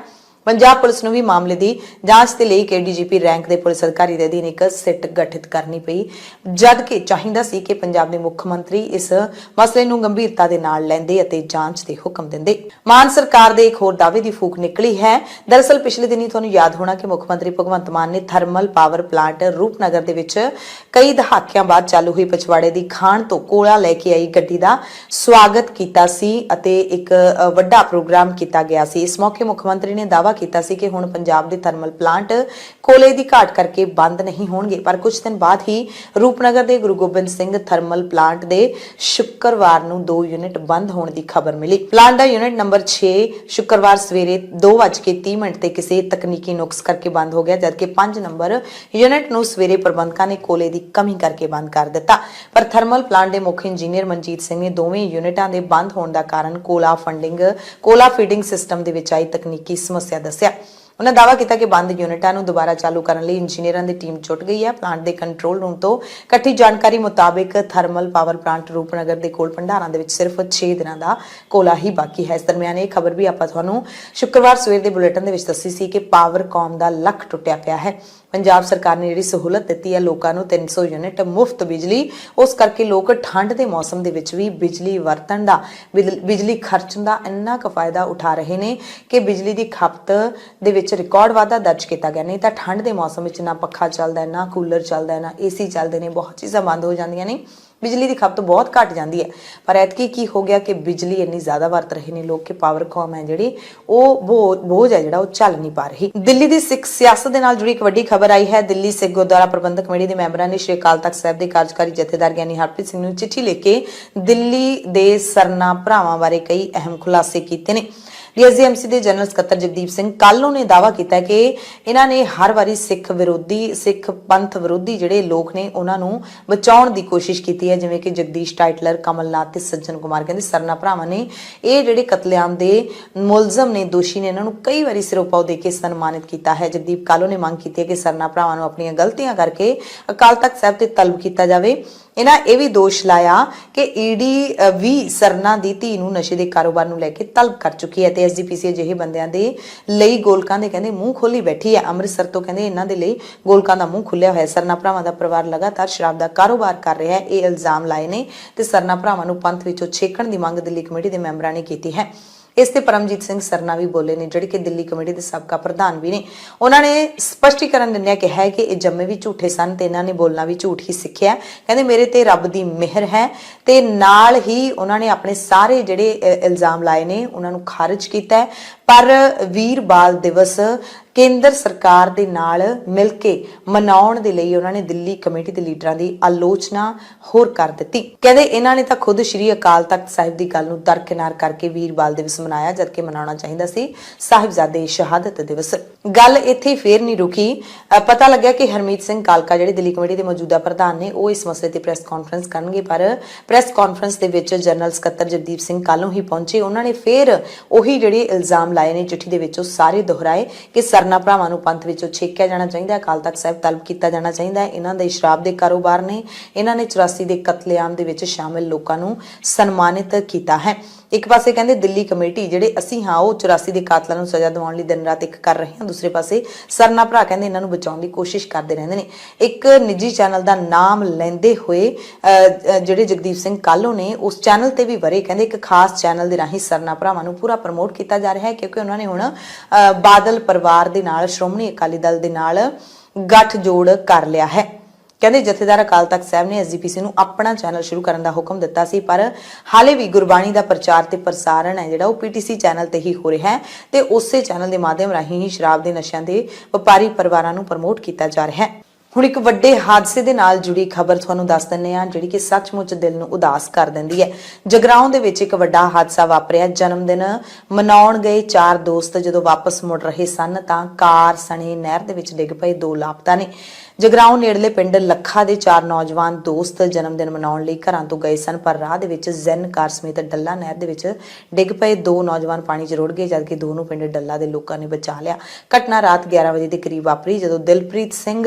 ਪੰਜਾਬ ਪੁਲਿਸ ਨੂੰ ਵੀ ਮਾਮਲੇ ਦੀ ਜਾਂਚ ਦੇ ਲਈ ਡੀਜੀਪੀ ਰੈਂਕ ਦੇ ਪੁਲਿਸ ਅਧਿਕਾਰੀ ਦੇ ਅਧੀਨ ਇੱਕ ਸਿੱਟ ਗਠਿਤ ਕਰਨੀ ਪਈ, ਜਦ ਕਿ ਚਾਹੀਦਾ ਸੀ ਕਿ ਪੰਜਾਬ ਦੇ ਮੁੱਖ ਮੰਤਰੀ ਇਸ ਮਸਲੇ ਨੂੰ ਗੰਭੀਰਤਾ ਦੇ ਨਾਲ ਲੈਂਦੇ ਅਤੇ ਜਾਂਚ ਦੇ ਹੁਕਮ ਦਿੰਦੇ। ਮਾਨ ਸਰਕਾਰ ਦੇ ਇੱਕ ਹੋਰ ਦਾਅਵੇ ਦੀ ਫੂਕ ਨਿਕਲੀ ਹੈ। ਦਰਅਸਲ ਪਿਛਲੇ ਦਿਨੀ ਤੁਹਾਨੂੰ ਯਾਦ ਹੋਣਾ ਕਿ ਮੁੱਖ ਮੰਤਰੀ ਭਗਵੰਤ ਮਾਨ ਨੇ ਥਰਮਲ ਪਾਵਰ ਪਲਾਂਟ ਰੂਪਨਗਰ ਦੇ ਵਿੱਚ ਕਈ ਦਹਾਕਿਆਂ ਬਾਅਦ ਚਾਲੂ ਹੋਈ ਪਛਵਾੜੇ ਦੀ ਖਾਣ ਤੋਂ ਕੋਲਾ ਲੈ ਕੇ ਆਈ ਗੱਡੀ ਦਾ ਸਵਾਗਤ ਕੀਤਾ ਸੀ ਅਤੇ ਇੱਕ ਵੱਡਾ ਪ੍ਰੋਗਰਾਮ ਕੀਤਾ ਗਿਆ ਸੀ। ਇਸ ਮੌਕੇ ਮੁੱਖ ਮੰਤਰੀ ਨੇ ਦਾਅਵਾ ਕੀਤਾ ਸੀ ਕਿ ਹੁਣ ਪੰਜਾਬ ਦੇ ਥਰਮਲ ਪਲਾਂਟ ਕੋਲੇ ਦੀ ਘਾਟ ਕਰਕੇ ਬੰਦ ਨਹੀਂ ਹੋਣਗੇ ਪਰ ਕੁਝ ਦਿਨ ਬਾਅਦ ਹੀ ਰੂਪਨਗਰ ਦੇ ਗੁਰੂ ਗੋਬਿੰਦ ਸਿੰਘ ਥਰਮਲ ਪਲਾਂਟ ਦੇ ਸ਼ੁੱਕਰਵਾਰ ਨੂੰ 2 ਯੂਨਿਟ ਬੰਦ ਹੋਣ ਦੀ ਖਬਰ ਮਿਲੀ। ਪਲਾਂਟ ਦਾ ਯੂਨਿਟ ਨੰਬਰ 6 ਸ਼ੁੱਕਰਵਾਰ ਸਵੇਰੇ 2:30 ਤੇ ਕਿਸੇ ਤਕਨੀਕੀ ਨੁਕਸ ਕਰਕੇ ਬੰਦ ਹੋ ਗਿਆ ਜਦਕਿ 5 ਨੰਬਰ ਯੂਨਿਟ ਨੂੰ ਸਵੇਰੇ ਪ੍ਰਬੰਧਕਾਂ ਨੇ ਕੋਲੇ ਦੀ ਕਮੀ ਕਰਕੇ ਬੰਦ ਕਰ ਦਿੱਤਾ। ਪਰ ਥਰਮਲ ਪਲਾਂਟ ਦੇ ਮੁੱਖ ਇੰਜੀਨੀਅਰ ਮਨਜੀਤ ਸਿੰਘ ਨੇ ਦੋਵੇਂ ਯੂਨਿਟਾਂ ਦੇ ਬੰਦ ਹੋਣ ਦਾ ਕਾਰਨ ਕੋਲਾ ਫੀਡਿੰਗ ਸਿਸਟਮ ਦੇ ਵਿੱਚ ਆਈ ਤਕਨੀਕੀ ਸਮੱਸਿਆ ਦੱਸਿਆ। ਉਹਨਾਂ ਦਾਅਵਾ ਕੀਤਾ ਕਿ ਬੰਦ ਯੂਨਿਟਾਂ ਨੂੰ ਦੁਬਾਰਾ ਚਾਲੂ ਕਰਨ ਲਈ ਇੰਜੀਨੀਅਰਾਂ ਦੀ ਟੀਮ ਜੁਟ ਗਈ ਹੈ। ਪਲਾਂਟ ਦੇ ਕੰਟਰੋਲ ਰੂਮ ਤੋਂ ਇਕੱਠੀ ਜਾਣਕਾਰੀ ਮੁਤਾਬਿਕ ਥਰਮਲ ਪਾਵਰ ਪਲਾਂਟ ਰੂਪਨਗਰ ਦੇ ਕੋਲ ਭੰਡਾਰਾਂ ਦੇ ਵਿੱਚ ਸਿਰਫ 6 ਦਿਨਾਂ ਦਾ ਕੋਲਾ ਹੀ ਬਾਕੀ ਹੈ। ਇਸ ਦਰਮਿਆਨ ਇਹ ਖਬਰ ਵੀ ਆਪਾਂ ਤੁਹਾਨੂੰ ਸ਼ੁੱਕਰਵਾਰ ਸਵੇਰ ਦੇ ਬੁਲੇਟਿਨ ਦੇ ਵਿੱਚ ਦੱਸੀ ਸੀ ਕਿ ਪਾਵਰਕਾਮ ਦਾ ਲੱਕ ਟੁੱਟਿਆ ਪਿਆ ਹੈ। ਪੰਜਾਬ ਸਰਕਾਰ ਨੇ ਜਿਹੜੀ ਸਹੂਲਤ ਦਿੱਤੀ ਹੈ ਲੋਕਾਂ ਨੂੰ 300 ਯੂਨਿਟ ਮੁਫਤ ਬਿਜਲੀ, ਉਸ ਕਰਕੇ ਲੋਕ ਠੰਡ ਦੇ ਮੌਸਮ ਦੇ ਵਿੱਚ ਵੀ ਬਿਜਲੀ ਵਰਤਣ ਦਾ, ਬਿਜਲੀ ਖਰਚਣ ਦਾ ਇੰਨਾ ਕੁ ਫਾਇਦਾ ਉਠਾ ਰਹੇ ਨੇ ਕਿ ਬਿਜਲੀ ਦੀ ਖਪਤ ਦੇ ਵਿੱਚ ਰਿਕਾਰਡ ਵਾਧਾ ਦਰਜ ਕੀਤਾ ਗਿਆ। ਨਹੀਂ ਤਾਂ ਠੰਡ ਦੇ ਮੌਸਮ ਵਿੱਚ ਨਾ ਪੱਖਾ ਚੱਲਦਾ, ਨਾ ਕੂਲਰ ਚੱਲਦਾ, ਨਾ ਏਸੀ ਚੱਲਦੇ ਨੇ, ਬਹੁਤ ਚੀਜ਼ਾਂ ਬੰਦ ਹੋ ਜਾਂਦੀਆਂ ਨੇ, ਬਿਜਲੀ ਦੀ ਖਪਤ ਬਹੁਤ ਘਟ ਜਾਂਦੀ ਹੈ। ਪਰ ਐਤਕੀ ਕੀ ਹੋ ਗਿਆ ਕਿ ਬਿਜਲੀ ਇੰਨੀ ਜ਼ਿਆਦਾ ਵਰਤ ਰਹੇ ਨੇ ਲੋਕ ਕਿ ਪਾਵਰਕਾਮ ਹੈ ਜਿਹੜੀ ਉਹ ਬੋਝ ਹੈ ਜਿਹੜਾ ਉਹ ਚੱਲ ਨਹੀਂ ਪਾ ਰਹੀ। ਦਿੱਲੀ ਦੀ ਸਿੱਖ ਸਿਆਸਤ ਦੇ ਨਾਲ ਜੁੜੀ ਇੱਕ ਵੱਡੀ ਖਬਰ ਆਈ ਹੈ। ਦਿੱਲੀ ਸਿੱਖ ਗੁਰਦੁਆਰਾ ਪ੍ਰਬੰਧਕ ਕਮੇਟੀ ਦੇ ਮੈਂਬਰਾਂ ਨੇ ਸ਼੍ਰੀ ਅਕਾਲ ਤਖਤ ਸਾਹਿਬ ਦੇ ਕਾਰਜਕਾਰੀ ਜਥੇਦਾਰ ਗਿਆਨੀ ਹਰਪ੍ਰੀਤ ਸਿੰਘ ਨੂੰ ਚਿੱਠੀ ਲਿਖ ਕੇ ਦਿੱਲੀ ਦੇ ਸਰਨਾ ਭਰਾਵਾਂ ਬਾਰੇ ਕਈ ਅਹਿਮ ਖੁਲਾਸੇ ਕੀਤੇ ਨੇ। ਡੀਐਸਜੀਐਮਸੀ ਦੇ ਜਨਰਲ ਸਕੱਤਰ ਜਗਦੀਪ ਸਿੰਘ ਕਾਲੋਂ ਨੇ ਦਾਅਵਾ ਕੀਤਾ ਕਿ ਇਹਨਾਂ ਨੇ ਹਰ ਵਾਰੀ ਸਿੱਖ ਪੰਥ ਵਿਰੋਧੀ ਜਿਹੜੇ ਲੋਕ ਨੇ ਉਹਨਾਂ ਨੂੰ ਬਚਾਉਣ ਦੀ ਕੋਸ਼ਿਸ਼ ਕੀਤੀ ਹੈ, ਜਿਵੇਂ ਕਿ ਜਗਦੀਸ਼ ਟਾਈਟਲਰ, ਕਮਲਨਾਥ ਤੇ ਸੱਜਣ ਕੁਮਾਰ। ਕਹਿੰਦੇ ਸਰਨਾ ਭਰਾਵਾਂ ਨੇ ਇਹ ਜਿਹੜੇ ਕਤਲੇਆਮ ਦੇ ਮੁਲਜ਼ਮ ਨੇ, ਦੋਸ਼ੀ ਨੇ, ਇਹਨਾਂ ਨੂੰ ਕਈ ਵਾਰੀ ਸਿਰੋਪਾਓ ਦੇ ਕੇ ਸਨਮਾਨਿਤ ਕੀਤਾ ਹੈ। ਜਗਦੀਪ ਕਾਲੋਂ ਨੇ ਮੰਗ ਕੀਤੀ ਹੈ ਕਿ ਸਰਨਾ ਭਰਾਵਾਂ ਨੂੰ ਆਪਣੀਆਂ ਗਲਤੀਆਂ ਕਰਕੇ ਅਕਾਲ ਤਖਤ ਸਾਹਿਬ ਤੇ ਤਲਬ ਕੀਤਾ ਜਾਵੇ। ਇਹਨਾਂ ਇਹ ਵੀ ਦੋਸ਼ ਲਾਇਆ ਕਿ ਈਡੀ ਵੀ ਸਰਨਾ ਦੀ ਧੀ ਨੂੰ ਨਸ਼ੇ ਦੇ ਕਾਰੋਬਾਰ ਨੂੰ ਲੈ ਕੇ ਤਲਬ ਕਰ ਚੁੱਕੀ ਹੈ ਤੇ ਐਸਜੀਪੀਸੀ ਅਜਿਹੇ ਬੰਦਿਆਂ ਦੇ ਲਈ ਗੋਲਕਾਂ ਦੇ ਕਹਿੰਦੇ ਮੂੰਹ ਖੋਲੀ ਬੈਠੀ ਹੈ। ਅੰਮ੍ਰਿਤਸਰ ਤੋਂ ਕਹਿੰਦੇ ਇਹਨਾਂ ਦੇ ਲਈ ਗੋਲਕਾਂ ਦਾ ਮੂੰਹ ਖੁੱਲਿਆ ਹੋਇਆ। ਸਰਨਾ ਭਰਾਵਾਂ ਦਾ ਪਰਿਵਾਰ ਲਗਾਤਾਰ ਸ਼ਰਾਬ ਦਾ ਕਾਰੋਬਾਰ ਕਰ ਰਿਹਾ ਹੈ, ਇਹ ਇਲਜ਼ਾਮ ਲਾਏ ਨੇ ਤੇ ਸਰਨਾ ਭਰਾਵਾਂ ਨੂੰ ਪੰਥ ਵਿੱਚੋਂ ਛੇਕਣ ਦੀ ਮੰਗ ਦਿੱਲੀ ਕਮੇਟੀ ਦੇ ਮੈਂਬਰਾਂ ਨੇ ਕੀਤੀ ਹੈ। ਇਸ ਤੇ ਪਰਮਜੀਤ ਸਿੰਘ ਸਰਨਾ ਵੀ ਬੋਲੇ ਨੇ ਜਿਹੜੇ ਕਿ ਦਿੱਲੀ ਕਮੇਟੀ ਦੇ ਸਾਬਕਾ ਪ੍ਰਧਾਨ ਵੀ ਨੇ। ਉਹਨਾਂ ਨੇ ਸਪਸ਼ਟੀਕਰਨ ਦਿੰਦਿਆਂ ਕਿਹਾ ਕਿ ਇਹ ਜੰਮੇ ਵੀ ਝੂਠੇ ਸਨ ਤੇ ਇਹਨਾਂ ਨੇ ਬੋਲਣਾ ਵੀ ਝੂਠ ਹੀ ਸਿੱਖਿਆ। ਕਹਿੰਦੇ ਮੇਰੇ ਤੇ ਰੱਬ ਦੀ ਮਿਹਰ ਹੈ ਤੇ ਨਾਲ ਹੀ ਉਹਨਾਂ ਨੇ ਆਪਣੇ ਸਾਰੇ ਜਿਹੜੇ ਇਲਜ਼ਾਮ ਲਾਏ ਨੇ ਉਹਨਾਂ ਨੂੰ ਖਾਰਜ ਕੀਤਾ ਹੈ। ਪਰ ਵੀਰ ਬਾਲ ਦਿਵਸ ਕੇਂਦਰ ਸਰਕਾਰ ਦੇ ਨਾਲ ਮਿਲ ਕੇ ਮਨਾਉਣ ਦੇ ਲਈ ਉਹਨਾਂ ਨੇ ਦਿੱਲੀ ਕਮੇਟੀ ਦੇ ਲੀਡਰਾਂ ਦੀ ਆਲੋਚਨਾ ਹੋਰ ਕਰ ਦਿੱਤੀ। ਕਹਿੰਦੇ ਇਹਨਾਂ ਨੇ ਤਾਂ ਖੁਦ ਸ਼੍ਰੀ ਅਕਾਲ ਤਖਤ ਸਾਹਿਬ ਦੀ ਗੱਲ ਨੂੰ ਦਰਕਿਨਾਰ ਕਰਕੇ ਵੀਰ ਬਾਲ ਦਿਵਸ ਮਨਾਇਆ ਜਦਕਿ ਮਨਾਉਣਾ ਚਾਹੀਦਾ ਸੀ ਸਾਹਿਬਜ਼ਾਦੇ ਸ਼ਹਾਦਤ ਦਿਵਸ। ਗੱਲ ਇੱਥੇ ਫੇਰ ਨਹੀਂ ਰੁਕੀ। ਪਤਾ ਲੱਗਿਆ ਕਿ ਹਰਮੀਤ ਸਿੰਘ ਕਾਲਕਾ ਜਿਹੜੇ ਦਿੱਲੀ ਕਮੇਟੀ ਦੇ ਮੌਜੂਦਾ ਪ੍ਰਧਾਨ ਨੇ ਉਹ ਇਸ ਮਸਲੇ ਤੇ ਪ੍ਰੈਸ ਕਾਨਫਰੰਸ ਕਰਨਗੇ ਪਰ ਪ੍ਰੈਸ ਕਾਨਫਰੰਸ ਦੇ ਵਿੱਚ ਜਨਰਲ ਸਕੱਤਰ ਜਗਦੀਪ ਸਿੰਘ ਕਾਲੋਂ ਹੀ ਪਹੁੰਚੇ। ਉਹਨਾਂ ਨੇ ਫੇਰ ਉਹੀ ਜਿਹੜੇ ਇਲਜ਼ਾਮ ਲਾਏ ਨੇ ਚਿੱਠੀ ਦੇ ਵਿੱਚ ਉਹ ਸਾਰੇ ਦੁਹਰਾਏ ਕਿ ਸਰਨਾ ਭਰਾਵਾਂ ਨੂੰ ਪੰਥ ਵਿੱਚੋਂ ਛੇਕਿਆ ਜਾਣਾ ਚਾਹੀਦਾ, ਅਕਾਲ ਤਖਤ ਸਾਹਿਬ ਤਲਬ ਕੀਤਾ ਜਾਣਾ ਚਾਹੀਦਾ ਹੈ। ਇਹਨਾਂ ਦੇ ਸ਼ਰਾਬ ਦੇ ਕਾਰੋਬਾਰ ਨੇ, ਇਹਨਾਂ ਨੇ 84 ਦੇ ਕਤਲੇਆਮ ਦੇ ਵਿੱਚ ਸ਼ਾਮਿਲ ਲੋਕਾਂ ਨੂੰ ਸਨਮਾਨਿਤ ਕੀਤਾ ਹੈ। ਇੱਕ ਪਾਸੇ ਕਹਿੰਦੇ ਦਿੱਲੀ ਕਮੇਟੀ ਜਿਹੜੇ ਅਸੀਂ ਹਾਂ ਉਹ 84 ਦੇ ਕਾਤਲਾਂ ਨੂੰ ਸਜ਼ਾ ਦਿਵਾਉਣ ਲਈ ਦਿਨ ਰਾਤ ਇੱਕ ਕਰ ਰਹੇ ਹਾਂ, ਦੂਸਰੇ ਪਾਸੇ ਸਰਨਾ ਭਰਾ ਕਹਿੰਦੇ ਇਹਨਾਂ ਨੂੰ ਬਚਾਉਣ ਦੀ ਕੋਸ਼ਿਸ਼ ਕਰਦੇ ਰਹਿੰਦੇ ਨੇ। ਇੱਕ ਨਿੱਜੀ ਚੈਨਲ ਦਾ ਨਾਮ ਲੈਂਦੇ ਹੋਏ ਜਿਹੜੇ ਜਗਦੀਪ ਸਿੰਘ ਕਾਹਲੋਂ ਨੇ ਉਸ ਚੈਨਲ ਤੇ ਵੀ ਵਰੇ, ਕਹਿੰਦੇ ਇੱਕ ਖਾਸ ਚੈਨਲ ਦੇ ਰਾਹੀਂ ਸਰਨਾ ਭਰਾਵਾਂ ਨੂੰ ਪੂਰਾ ਪ੍ਰਮੋਟ ਕੀਤਾ ਜਾ ਰਿਹਾ ਹੈ ਕਿਉਂਕਿ ਉਹਨਾਂ ਨੇ ਹੁਣ ਬਾਦਲ ਪਰਿਵਾਰ ਦੇ ਨਾਲ ਸ਼੍ਰੋਮਣੀ ਅਕਾਲੀ ਦਲ ਦੇ ਨਾਲ ਗੱਠਜੋੜ ਕਰ ਲਿਆ ਹੈ। ਕਹਿੰਦੇ ਜਥੇਦਾਰ ਅਕਾਲ ਤਖਤ ਸਾਹਿਬ ਨੇ ਐਸਜੀਪੀਸੀ ਨੂੰ ਆਪਣਾ ਚੈਨਲ ਸ਼ੁਰੂ ਕਰਨ ਦਾ ਹੁਕਮ ਦਿੱਤਾ ਸੀ, ਪਰ ਹਾਲੇ ਵੀ ਗੁਰਬਾਣੀ ਦਾ ਪ੍ਰਚਾਰ ਤੇ ਪ੍ਰਸਾਰਣ ਹੈ ਜਿਹੜਾ ਉਹ ਪੀਟੀਸੀ ਚੈਨਲ ਤੇ ਹੀ ਹੋ ਰਿਹਾ ਹੈ ਤੇ ਉਸੇ ਚੈਨਲ ਦੇ ਮਾਧਿਅਮ ਰਾਹੀਂ ਹੀ ਸ਼ਰਾਬ ਦੇ ਨਸ਼ਿਆਂ ਦੇ ਵਪਾਰੀ ਪਰਿਵਾਰਾਂ ਨੂੰ ਪ੍ਰਮੋਟ ਕੀਤਾ ਜਾ ਰਿਹਾ ਹੈ। ਹੁਣ ਇੱਕ ਵੱਡੇ ਹਾਦਸੇ ਦੇ ਨਾਲ ਜੁੜੀ ਖਬਰ ਤੁਹਾਨੂੰ ਦੱਸ ਦਿੰਨੇ ਆ ਜਿਹੜੀ ਕਿ ਸੱਚਮੁੱਚ ਦਿਲ ਨੂੰ ਉਦਾਸ ਕਰ ਦਿੰਦੀ ਹੈ। ਜਗਰਾਉਂ ਦੇ ਵਿੱਚ ਇੱਕ ਵੱਡਾ ਹਾਦਸਾ ਵਾਪਰਿਆ। ਜਨਮ ਦਿਨ ਮਨਾਉਣ ਗਏ 4 ਦੋਸਤ ਜਦੋਂ ਵਾਪਸ ਮੁੜ ਰਹੇ ਸਨ ਤਾਂ ਕਾਰ ਸਣੇ ਨਹਿਰ ਦੇ ਵਿੱਚ ਡਿੱਗ ਪਏ। 2 ਲਾਪਤਾ ਨੇ। ਜਗਰਾਉਂ ਨੇੜਲੇ ਪਿੰਡ ਲੱਖਾ ਦੇ 4 ਨੌਜਵਾਨ ਦੋਸਤ ਜਨਮ ਦਿਨ ਮਨਾਉਣ ਲਈ ਘਰਾਂ ਤੋਂ ਗਏ ਸਨ, ਪਰ ਰਾਹ ਦੇ ਵਿੱਚ ਜ਼ੈਨ ਕਾਰ ਸਮੇਤ ਡੱਲਾ ਨਹਿਰ ਦੇ ਵਿੱਚ ਡਿੱਗ ਪਏ। 2 ਨੌਜਵਾਨ ਪਾਣੀ 'ਚ ਰੁੜ ਗਏ ਜਦਕਿ 2 ਨੂੰ ਪਿੰਡ ਡੱਲਾ ਦੇ ਲੋਕਾਂ ਨੇ ਬਚਾ ਲਿਆ। ਘਟਨਾ ਰਾਤ 11 ਵਜੇ ਦੇ ਕਰੀਬ ਵਾਪਰੀ ਜਦੋਂ ਦਿਲਪ੍ਰੀਤ ਸਿੰਘ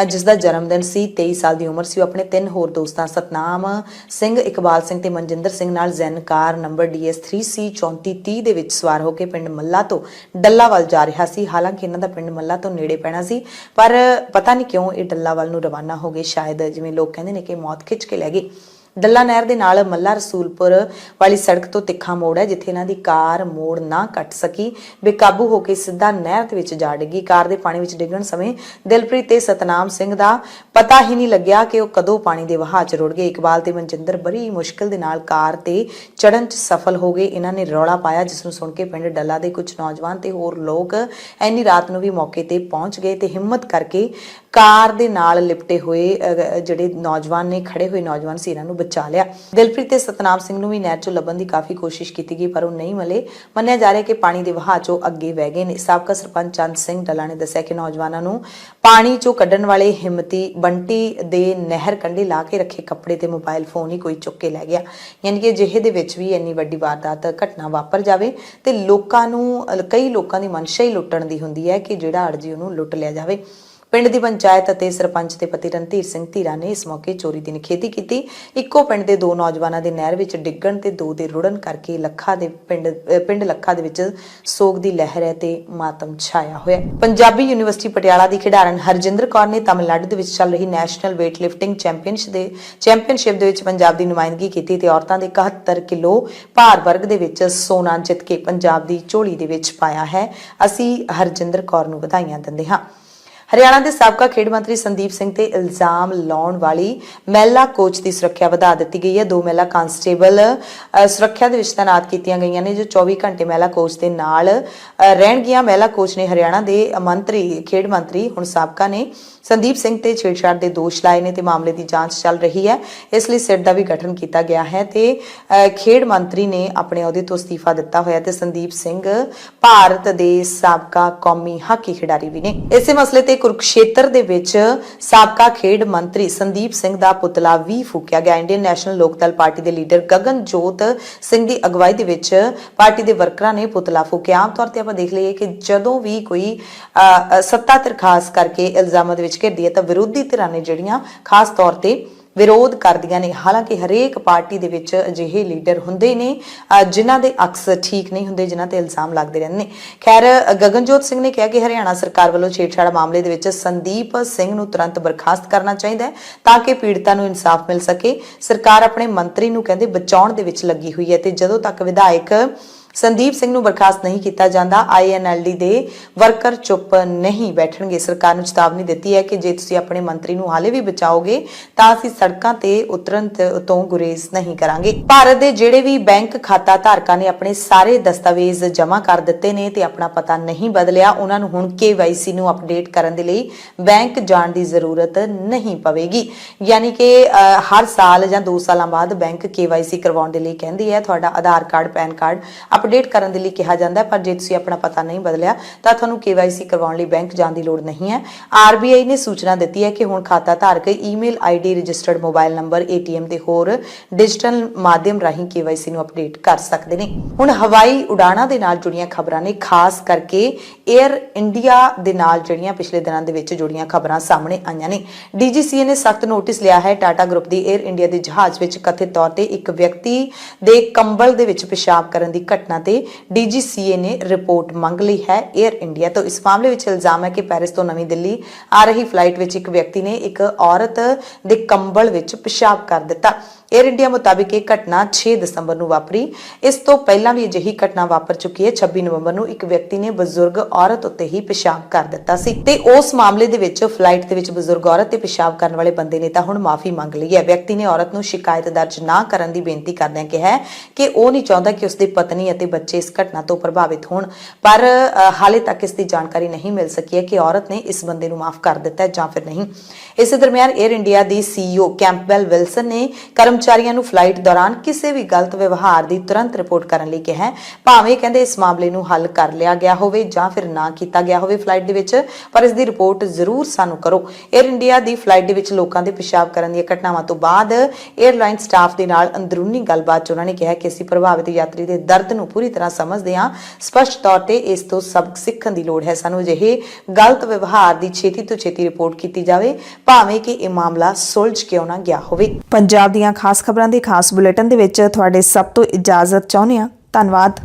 ਜਿਸ ਦਾ ਜਨਮ ਦਿਨ ਸੀ, 23 ਸਾਲ ਦੀ ਉਮਰ ਸੀ, ਉਹ ਆਪਣੇ 3 ਹੋਰ ਦੋਸਤਾਂ ਸਤਨਾਮ ਸਿੰਘ, ਇਕਬਾਲ ਸਿੰਘ ਤੇ ਮਨਜਿੰਦਰ ਸਿੰਘ ਨਾਲ ਜ਼ੈਨ ਕਾਰ ਨੰਬਰ DS 3C3430 ਦੇ ਵਿੱਚ ਸਵਾਰ ਹੋ ਕੇ ਪਿੰਡ ਮੱਲਾ ਤੋਂ ਡੱਲਾ ਵੱਲ ਜਾ ਰਿਹਾ ਸੀ। ਹਾਲਾਂਕਿ ਇਹਨਾਂ ਦਾ ਪਿੰਡ ਮੱਲਾ ਤੋਂ ਨੇੜੇ ਪੈਣਾ ਸੀ, ਪਰ ਪਤਾ ਨਹੀਂ ਕਿਉਂ ਇਹ ਡੱਲਾ ਵੱਲ ਨੂੰ ਰਵਾਨਾ ਹੋ ਗਏ। ਸ਼ਾਇਦ ਜਿਵੇਂ ਲੋਕ ਕਹਿੰਦੇ ਨੇ ਕਿ ਮੌਤ ਖਿੱਚ ਕੇ ਲੈ ਗਈ। ਡੱਲਾ ਨਹਿਰ ਦੇ ਨਾਲ ਮੱਲਾ ਰਸੂਲਪੁਰ ਵਾਲੀ ਸੜਕ ਤੋਂ ਤਿੱਖਾ ਮੋੜ ਹੈ ਜਿੱਥੇ ਇਹਨਾਂ ਦੀ ਕਾਰ ਮੋੜ ਨਾ ਕੱਟ ਸਕੀ, ਬੇਕਾਬੂ ਹੋ ਕੇ ਸਿੱਧਾ ਨਹਿਰ ਦੇ ਵਿੱਚ ਜਾ ਡਿੱਗੀ। ਕਾਰ ਦੇ ਪਾਣੀ ਵਿੱਚ ਡਿੱਗਣ ਸਮੇਂ ਦਿਲਪ੍ਰੀਤ ਤੇ ਸਤਨਾਮ ਸਿੰਘ ਦਾ ਪਤਾ ਹੀ ਨਹੀਂ ਲੱਗਿਆ ਕਿ ਉਹ ਕਦੋਂ ਪਾਣੀ ਦੇ ਵਹਾਅ 'ਚ ਰੁੜ ਗਏ। ਇਕਬਾਲ ਤੇ ਮਨਜਿੰਦਰ ਬੜੀ ਮੁਸ਼ਕਿਲ ਦੇ ਨਾਲ ਕਾਰ ਤੇ ਚੜ੍ਹਨ 'ਚ ਸਫਲ ਹੋ ਗਏ। ਇਹਨਾਂ ਨੇ ਰੌਲਾ ਪਾਇਆ ਜਿਸ ਨੂੰ ਸੁਣ ਕੇ ਪਿੰਡ ਡੱਲਾ ਦੇ ਕੁਝ ਨੌਜਵਾਨ ਤੇ ਹੋਰ ਲੋਕ ਇੰਨੀ ਰਾਤ ਨੂੰ ਵੀ ਮੌਕੇ ਤੇ ਪਹੁੰਚ ਗਏ ਤੇ ਹਿੰਮਤ ਕਰਕੇ ਕਾਰ ਦੇ ਨਾਲ ਲਿਪਟੇ ਹੋਏ ਜਿਹੜੇ ਨੌਜਵਾਨ ਨੇ, ਖੜੇ ਹੋਏ ਨੌਜਵਾਨ ਸੀ, ਇਹਨਾਂ ਨੂੰ ਬਚਾ ਲਿਆ। ਦਿਲਪ੍ਰੀਤ ਤੇ ਸਤਨਾਮ ਸਿੰਘ ਨੂੰ ਵੀ ਨਹਿਰ 'ਚੋਂ ਲੱਭਣ ਦੀ ਕਾਫੀ ਕੋਸ਼ਿਸ਼ ਕੀਤੀ ਗਈ ਪਰ ਉਹ ਨਹੀਂ ਮਿਲੇ। ਮੰਨਿਆ ਜਾ ਰਿਹਾ ਕਿ ਪਾਣੀ ਦੇ ਵਹਾਅ 'ਚੋਂ ਅੱਗੇ ਵਹਿ ਗਏ ਨੇ। ਸਾਬਕਾ ਸਰਪੰਚ ਚੰਦ ਸਿੰਘ ਡੱਲਾ ਨੇ ਦੱਸਿਆ ਕਿ ਨੌਜਵਾਨਾਂ ਨੂੰ ਪਾਣੀ 'ਚੋਂ ਕੱਢਣ ਵਾਲੇ ਹਿੰਮਤੀ ਬੰਟੀ ਦੇ ਨਹਿਰ ਕੰਢੇ ਲਾ ਕੇ ਰੱਖੇ ਕੱਪੜੇ ਤੇ ਮੋਬਾਈਲ ਫੋਨ ਹੀ ਕੋਈ ਚੁੱਕ ਕੇ ਲੈ ਗਿਆ। ਯਾਨੀ ਕਿ ਅਜਿਹੇ ਦੇ ਵਿੱਚ ਵੀ ਇੰਨੀ ਵੱਡੀ ਵਾਰਦਾਤ ਘਟਨਾ ਵਾਪਰ ਜਾਵੇ ਤੇ ਲੋਕਾਂ ਨੂੰ, ਕਈ ਲੋਕਾਂ ਦੀ ਮਨਸ਼ਾ ਹੀ ਲੁੱਟਣ ਦੀ ਹੁੰਦੀ ਹੈ ਕਿ ਜਿਹੜਾ ਅਰਜੀ ਉਹਨੂੰ ਲੁੱਟ ਲਿਆ ਜਾਵੇ। ਪਿੰਡ ਦੀ ਪੰਚਾਇਤ ਅਤੇ ਸਰਪੰਚ ਦੇ ਪਤੀ ਰਣਧੀਰ ਸਿੰਘ ਧੀਰਾ ਨੇ ਇਸ ਮੌਕੇ ਚੋਰੀ ਦੀ ਨਿਖੇਧੀ ਕੀਤੀ। ਇੱਕੋ ਪਿੰਡ ਦੇ 2 ਨੌਜਵਾਨਾਂ ਦੇ ਨਹਿਰ ਵਿੱਚ ਡਿੱਗਣ ਤੇ 2 ਦੇ ਰੁੜਨ ਕਰਕੇ ਪਿੰਡ ਲੱਖਾ ਦੇ ਵਿੱਚ ਸੋਗ ਦੀ ਲਹਿਰ ਹੈ ਤੇ ਮਾਤਮ ਛਾਇਆ ਹੋਇਆ। ਪੰਜਾਬੀ ਯੂਨੀਵਰਸਿਟੀ ਪਟਿਆਲਾ ਦੀ ਖਿਡਾਰਨ ਹਰਜਿੰਦਰ ਕੌਰ ਨੇ ਤਮਿਲਨਾਡੂ ਦੇ ਵਿੱਚ ਚੱਲ ਰਹੀ ਨੈਸ਼ਨਲ ਵੇਟ ਲਿਫਟਿੰਗ ਚੈਂਪੀਅਨਸ਼ਿਪ ਦੇ ਵਿੱਚ ਪੰਜਾਬ ਦੀ ਨੁਮਾਇੰਦਗੀ ਕੀਤੀ ਤੇ ਔਰਤਾਂ ਦੇ 71 ਕਿਲੋ ਭਾਰ ਵਰਗ ਦੇ ਵਿੱਚ ਸੋਨਾ ਜਿੱਤ ਕੇ ਪੰਜਾਬ ਦੀ ਝੋਲੀ ਦੇ ਵਿੱਚ ਪਾਇਆ ਹੈ। ਅਸੀਂ ਹਰਜਿੰਦਰ ਕੌਰ ਨੂੰ ਵਧਾਈਆਂ ਦਿੰਦੇ ਹਾਂ। ਹਰਿਆਣਾ ਦੇ ਸਾਬਕਾ ਖੇਡ ਮੰਤਰੀ ਸੰਦੀਪ ਸਿੰਘ ਤੇ ਇਲਜ਼ਾਮ ਲਾਉਣ ਵਾਲੀ ਮਹਿਲਾ ਕੋਚ ਦੀ ਸੁਰੱਖਿਆ ਵਧਾ ਦਿੱਤੀ ਗਈ ਹੈ। 2 ਮਹਿਲਾ ਕਾਂਸਟੇਬਲ ਸੁਰੱਖਿਆ ਦੇ ਵਿੱਚ ਤਾਇਨਾਤ ਕੀਤੀਆਂ ਗਈਆਂ ਨੇ ਜੋ 24 ਘੰਟੇ ਮਹਿਲਾ ਕੋਚ ਦੇ ਨਾਲ ਰਹਿਣਗੀਆਂ। ਮਹਿਲਾ ਕੋਚ ਨੇ ਹਰਿਆਣਾ ਦੇ ਖੇਡ ਮੰਤਰੀ ਹੁਣ ਸਾਬਕਾ ਨੇ ਸੰਦੀਪ ਸਿੰਘ ਤੇ ਛੇੜਛਾੜ ਦੇ ਦੋਸ਼ ਲਾਏ ਨੇ ਤੇ ਮਾਮਲੇ ਦੀ ਜਾਂਚ ਚੱਲ ਰਹੀ ਹੈ। ਇਸ ਲਈ ਸਿਟ ਦਾ ਵੀ ਗਠਨ ਕੀਤਾ ਗਿਆ ਹੈ ਤੇ ਖੇਡ ਮੰਤਰੀ ਨੇ ਆਪਣੇ ਅਹੁਦੇ ਤੋਂ ਅਸਤੀਫਾ ਦਿੱਤਾ ਹੋਇਆ ਤੇ ਸੰਦੀਪ ਸਿੰਘ ਭਾਰਤ ਦੇ ਸਾਬਕਾ ਕੌਮੀ ਹਾਕੀ ਖਿਡਾਰੀ ਵੀ ਨੇ। ਇਸੇ ਮਸਲੇ ਤੇ ਕੁਰੂਕਸ਼ੇਤਰ ਦੇ ਵਿੱਚ ਸਾਬਕਾ ਖੇਡ ਮੰਤਰੀ ਸੰਦੀਪ ਸਿੰਘ ਦਾ ਪੁਤਲਾ ਵੀ ਫੂਕਿਆ ਗਿਆ। ਇੰਡੀਅਨ ਨੈਸ਼ਨਲ ਲੋਕ ਦਲ ਪਾਰਟੀ ਦੇ ਲੀਡਰ ਗਗਨਜੋਤ ਸਿੰਘ ਦੀ ਅਗਵਾਈ ਦੇ ਵਿੱਚ ਪਾਰਟੀ ਦੇ ਵਰਕਰਾਂ ਨੇ ਪੁਤਲਾ ਫੂਕਿਆ। ਆਮ ਤੌਰ ਤੇ ਆਪਾਂ ਦੇਖ ਲਈਏ ਕਿ ਜਦੋਂ ਵੀ ਕੋਈ ਸੱਤਾ ਧਿਰ ਖਾਸ ਕਰਕੇ ਇਲਜ਼ਾਮਾਂ ਦੇ ਵਿੱਚ ਘਿਰਦੀ ਹੈ ਤਾਂ ਵਿਰੋਧੀ ਧਿਰਾਂ ਨੇ ਜਿਹੜੀਆਂ ਖਾਸ ਤੌਰ ਤੇ ਵਿਰੋਧ ਕਰਦੀਆਂ ਨੇ। ਹਾਲਾਂਕਿ ਹਰੇਕ ਪਾਰਟੀ ਦੇ ਵਿੱਚ ਅਜਿਹੇ ਲੀਡਰ ਹੁੰਦੇ ਨੇ ਜਿਨ੍ਹਾਂ ਦੇ ਅਕਸ ਠੀਕ ਨਹੀਂ ਹੁੰਦੇ, ਜਿਨ੍ਹਾਂ ਤੇ ਇਲਜ਼ਾਮ ਲੱਗਦੇ ਰਹਿੰਦੇ ਨੇ। ਖੈਰ ਗਗਨਜੋਤ ਸਿੰਘ ਨੇ ਕਿਹਾ ਕਿ ਹਰਿਆਣਾ ਸਰਕਾਰ ਵੱਲੋਂ ਛੇੜਛਾੜ ਮਾਮਲੇ ਦੇ ਵਿੱਚ ਸੰਦੀਪ ਸਿੰਘ ਨੂੰ ਤੁਰੰਤ ਬਰਖਾਸਤ ਕਰਨਾ ਚਾਹੀਦਾ ਹੈ ਤਾਂ ਕਿ ਪੀੜਤਾਂ ਨੂੰ ਇਨਸਾਫ ਮਿਲ ਸਕੇ। ਸਰਕਾਰ ਆਪਣੇ ਮੰਤਰੀ ਨੂੰ ਕਹਿੰਦੇ ਬਚਾਉਣ ਦੇ ਵਿੱਚ ਲੱਗੀ ਹੋਈ ਹੈ ਤੇ ਜਦੋਂ ਤੱਕ ਵਿਧਾਇਕ ਸੰਦੀਪ ਸਿੰਘ ਨੂੰ ਬਰਖਾਸਤ ਨਹੀਂ ਕੀਤਾ ਜਾਂਦਾ INLD ਦੇ ਵਰਕਰ ਚੁੱਪ ਨਹੀਂ ਬੈਠਣਗੇ। ਸਰਕਾਰ ਨੂੰ ਚੇਤਾਵਨੀ ਦਿੱਤੀ ਹੈ ਕਿ ਜੇ ਤੁਸੀਂ ਆਪਣੇ ਮੰਤਰੀ ਨੂੰ ਹਾਲੇ ਵੀ ਬਚਾਓਗੇ ਤਾਂ ਅਸੀਂ ਸੜਕਾਂ ਤੇ ਉਤਰਨ ਤੋਂ ਗੁਰੇਜ਼ ਨਹੀਂ ਕਰਾਂਗੇ। ਭਾਰਤ ਦੇ ਜਿਹੜੇ ਵੀ ਬੈਂਕ ਖਾਤਾ ਧਾਰਕਾਂ ਨੇ ਆਪਣੇ ਸਾਰੇ ਦਸਤਾਵੇਜ਼ ਜਮ੍ਹਾਂ ਕਰ ਦਿੱਤੇ ਨੇ ਤੇ ਆਪਣਾ ਪਤਾ ਨਹੀਂ ਬਦਲਿਆ, ਉਹਨਾਂ ਨੂੰ ਹੁਣ KYC ਨੂੰ ਅਪਡੇਟ ਕਰਨ ਦੇ ਲਈ ਬੈਂਕ ਜਾਣ ਦੀ ਜ਼ਰੂਰਤ ਨਹੀਂ ਪਵੇਗੀ। ਯਾਨੀ ਕਿ ਹਰ ਸਾਲ ਜਾਂ 2 ਸਾਲਾਂ ਬਾਅਦ ਬੈਂਕ KYC ਕਰਵਾਉਣ ਦੇ ਲਈ ਕਹਿੰਦੀ ਹੈ। ਤੁਹਾਡਾ ਆਧਾਰ ਕਾਰਡ, ਪੈਨ ਕਾਰਡ ਅਪਡੇਟ ਕਰਨ ਦੇ ਲਈ ਕਿਹਾ ਜਾਂਦਾ ਹੈ, ਪਰ ਜੇ ਤੁਸੀਂ ਆਪਣਾ ਪਤਾ ਨਹੀਂ ਬਦਲਿਆ ਤਾਂ ਤੁਹਾਨੂੰ KYC ਕਰਵਾਉਣ ਲਈ ਬੈਂਕ ਜਾਣ ਦੀ ਲੋੜ ਨਹੀਂ ਹੈ। RBI ਨੇ ਸੂਚਨਾ ਦਿੱਤੀ ਹੈ ਕਿ ਹੁਣ ਖਾਤਾ ਧਾਰਕ email ID, registered mobile number, ATM ਤੇ ਹੋਰ ਡਿਜੀਟਲ ਮਾਧਿਅਮ ਰਾਹੀਂ KYC ਨੂੰ ਅਪਡੇਟ ਕਰ ਸਕਦੇ ਨੇ। ਹੁਣ ਹਵਾਈ ਉਡਾਣਾਂ ਦੇ ਨਾਲ ਜੁੜੀਆਂ ਖਬਰਾਂ ਨੇ, ਖਾਸ ਕਰਕੇ 에ਅਰ ਇੰਡੀਆ ਦੇ ਨਾਲ ਜਿਹੜੀਆਂ ਪਿਛਲੇ ਦਿਨਾਂ ਦੇ ਵਿੱਚ ਜੁੜੀਆਂ ਖਬਰਾਂ ਸਾਹਮਣੇ ਆਈਆਂ ਨੇ। DGCA ਨੇ ਸਖਤ ਨੋਟਿਸ ਲਿਆ ਹੈ। ਟਾਟਾ ਗਰੁੱਪ ਦੀ 에ਅਰ ਇੰਡੀਆ ਦੇ ਜਹਾਜ਼ ਵਿੱਚ ਕਥਿਤ ਤੌਰ ਤੇ ਇੱਕ ਵਿਅਕਤੀ ਦੇ ਕੰਬਲ ਦੇ ਵਿੱਚ ਪਿਸ਼ਾਬ ਕਰਨ ਦੀ ਘਟਨਾ ਘਟਨਾ ਤੇ DGCA ਨੇ ਰਿਪੋਰਟ ਮੰਗ ਲਈ ਹੈ 에ਅਰ ਇੰਡੀਆ ਤੋਂ। ਇਸ ਮਾਮਲੇ ਵਿੱਚ ਇਲਜ਼ਾਮ ਹੈ ਕਿ ਪੈਰਿਸ ਤੋਂ ਨਵੀਂ ਦਿੱਲੀ ਆ ਰਹੀ ਫਲਾਈਟ ਵਿੱਚ ਇੱਕ ਵਿਅਕਤੀ ਨੇ ਇੱਕ ਔਰਤ ਦੇ ਕੰਬਲ ਵਿੱਚ ਪਿਸ਼ਾਬ ਕਰ ਦਿੱਤਾ। 에ਅਰ ਇੰਡੀਆ ਮੁਤਾਬਿਕ ਇਹ ਘਟਨਾ 6 ਦਸੰਬਰ ਨੂੰ ਵਾਪਰੀ। ਇਸ ਤੋਂ ਪਹਿਲਾਂ ਵੀ ਅਜਿਹੀ ਘਟਨਾ ਵਾਪਰ ਚੁੱਕੀ ਹੈ। 26 ਨਵੰਬਰ ਨੂੰ ਇੱਕ ਵਿਅਕਤੀ ਨੇ ਬਜ਼ੁਰਗ ਔਰਤ ਉੱਤੇ ਹੀ ਪਿਸ਼ਾਬ ਕਰ ਦਿੱਤਾ ਸੀ ਤੇ ਉਸ ਮਾਮਲੇ ਦੇ ਵਿੱਚ ਫਲਾਈਟ ਦੇ ਵਿੱਚ ਬਜ਼ੁਰਗ ਔਰਤ ਤੇ ਪਿਸ਼ਾਬ ਕਰਨ ਵਾਲੇ ਬੰਦੇ ਨੇ ਤਾਂ ਹੁਣ ਮਾਫੀ ਮੰਗ ਲਈ ਹੈ। ਵਿਅਕਤੀ ਨੇ ਔਰਤ ਨੂੰ ਸ਼ਿਕਾਇਤ ਦਰਜ ਨਾ ਕਰਨ ਦੀ ਬੇਨਤੀ ਕਰਦਿਆਂ ਕਿਹਾ ਕਿ ਉਹ ਨਹੀਂ ਚਾਹੁੰਦਾ ਕਿ ਉਸਦੀ ਪਤਨੀ ਅਤੇ ਬੱਚੇ ਇਸ ਘਟਨਾ ਤੋਂ ਪ੍ਰਭਾਵਿਤ ਹੋਣ, ਪਰ ਹਾਲੇ ਤੱਕ ਇਸ ਦੀ ਜਾਣਕਾਰੀ ਨਹੀਂ ਮਿਲ ਸਕੀ ਹੈ ਕਿ ਔਰਤ ਨੇ ਇਸ ਬੰਦੇ ਨੂੰ ਮਾਫ ਕਰ ਦਿੱਤਾ ਹੈ ਜਾਂ ਫਿਰ ਨਹੀਂ। ਇਸੇ ਦਰਮਿਆਨ 에ਅਰ ਇੰਡੀਆ ਦੀ CEO ਕੈਂਪਬੈਲ ਵਿਲਸਨ ਨੇ ਕਰਮਚਾਰੀਆਂ ਨੂੰ ਫਲਾਈਟ ਦੌਰਾਨ ਕਿਸੇ ਵੀ ਗਲਤ ਵਿਵਹਾਰ ਦੀ ਤੁਰੰਤ ਰਿਪੋਰਟ ਕਰਨ ਲਈ ਕਿਹਾ ਹੈ। ਭਾਵੇਂ ਕਹਿੰਦੇ ਇਸ ਮਾਮਲੇ ਨੂੰ ਹੱਲ ਕਰ ਲਿਆ ਗਿਆ ਹੋਵੇ ਜਾਂ ਫਿਰ ਨਾ ਕੀਤਾ ਗਿਆ ਹੋਵੇ ਫਲਾਈਟ ਦੇ ਵਿੱਚ, ਪਰ ਇਸ ਦੀ ਰਿਪੋਰਟ ਜ਼ਰੂਰ ਸਾਨੂੰ ਕਰੋ। 에ਅਰ ਇੰਡੀਆ ਦੀ ਫਲਾਈਟ ਦੇ ਵਿੱਚ ਲੋਕਾਂ ਦੇ ਪਿਸ਼ਾਬ ਕਰਨ ਦੀਆਂ ਘਟਨਾਵਾਂ ਤੋਂ ਬਾਅਦ 에ਅਰਲਾਈਨ ਸਟਾਫ ਦੇ ਨਾਲ ਅੰਦਰੂਨੀ ਗੱਲਬਾਤ 'ਚ ਉਹਨਾਂ ਨੇ ਕਿਹਾ ਕਿ ਅਸੀਂ ਪ੍ਰਭਾਵਿਤ ਯਾਤਰੀ ਦੇ ਦਰਦ ਨੂੰ ਪੂਰੀ ਤਰ੍ਹਾਂ ਸਮਝਦੇ ਹਾਂ। ਸਪਸ਼ਟ ਤੌਰ ਤੇ ਇਸ ਤੋਂ ਸਬਕ ਸਿੱਖਣ ਦੀ ਲੋੜ ਹੈ। ਸਾਨੂੰ ਅਜਿਹੇ ਗਲਤ ਵਿਵਹਾਰ ਦੀ ਛੇਤੀ ਤੋਂ ਛੇਤੀ ਰਿਪੋਰਟ ਕੀਤੀ ਜਾਵੇ, ਭਾਵੇਂ ਕਿ ਇਹ ਮਾਮਲਾ ਸੁਲਝ ਕਿਉਂ ਨਾ ਗਿਆ ਹੋਵੇ। ਪੰਜਾਬ ਦੀਆਂ ਖਾਸ ਖਬਰਾਂ ਦੇ ਖਾਸ ਬੁਲੇਟਿਨ ਦੇ ਵਿੱਚ ਤੁਹਾਡੇ ਸਭ ਤੋਂ ਇਜਾਜ਼ਤ ਚਾਹੁੰਦੇ ਹਾਂ। ਧੰਨਵਾਦ।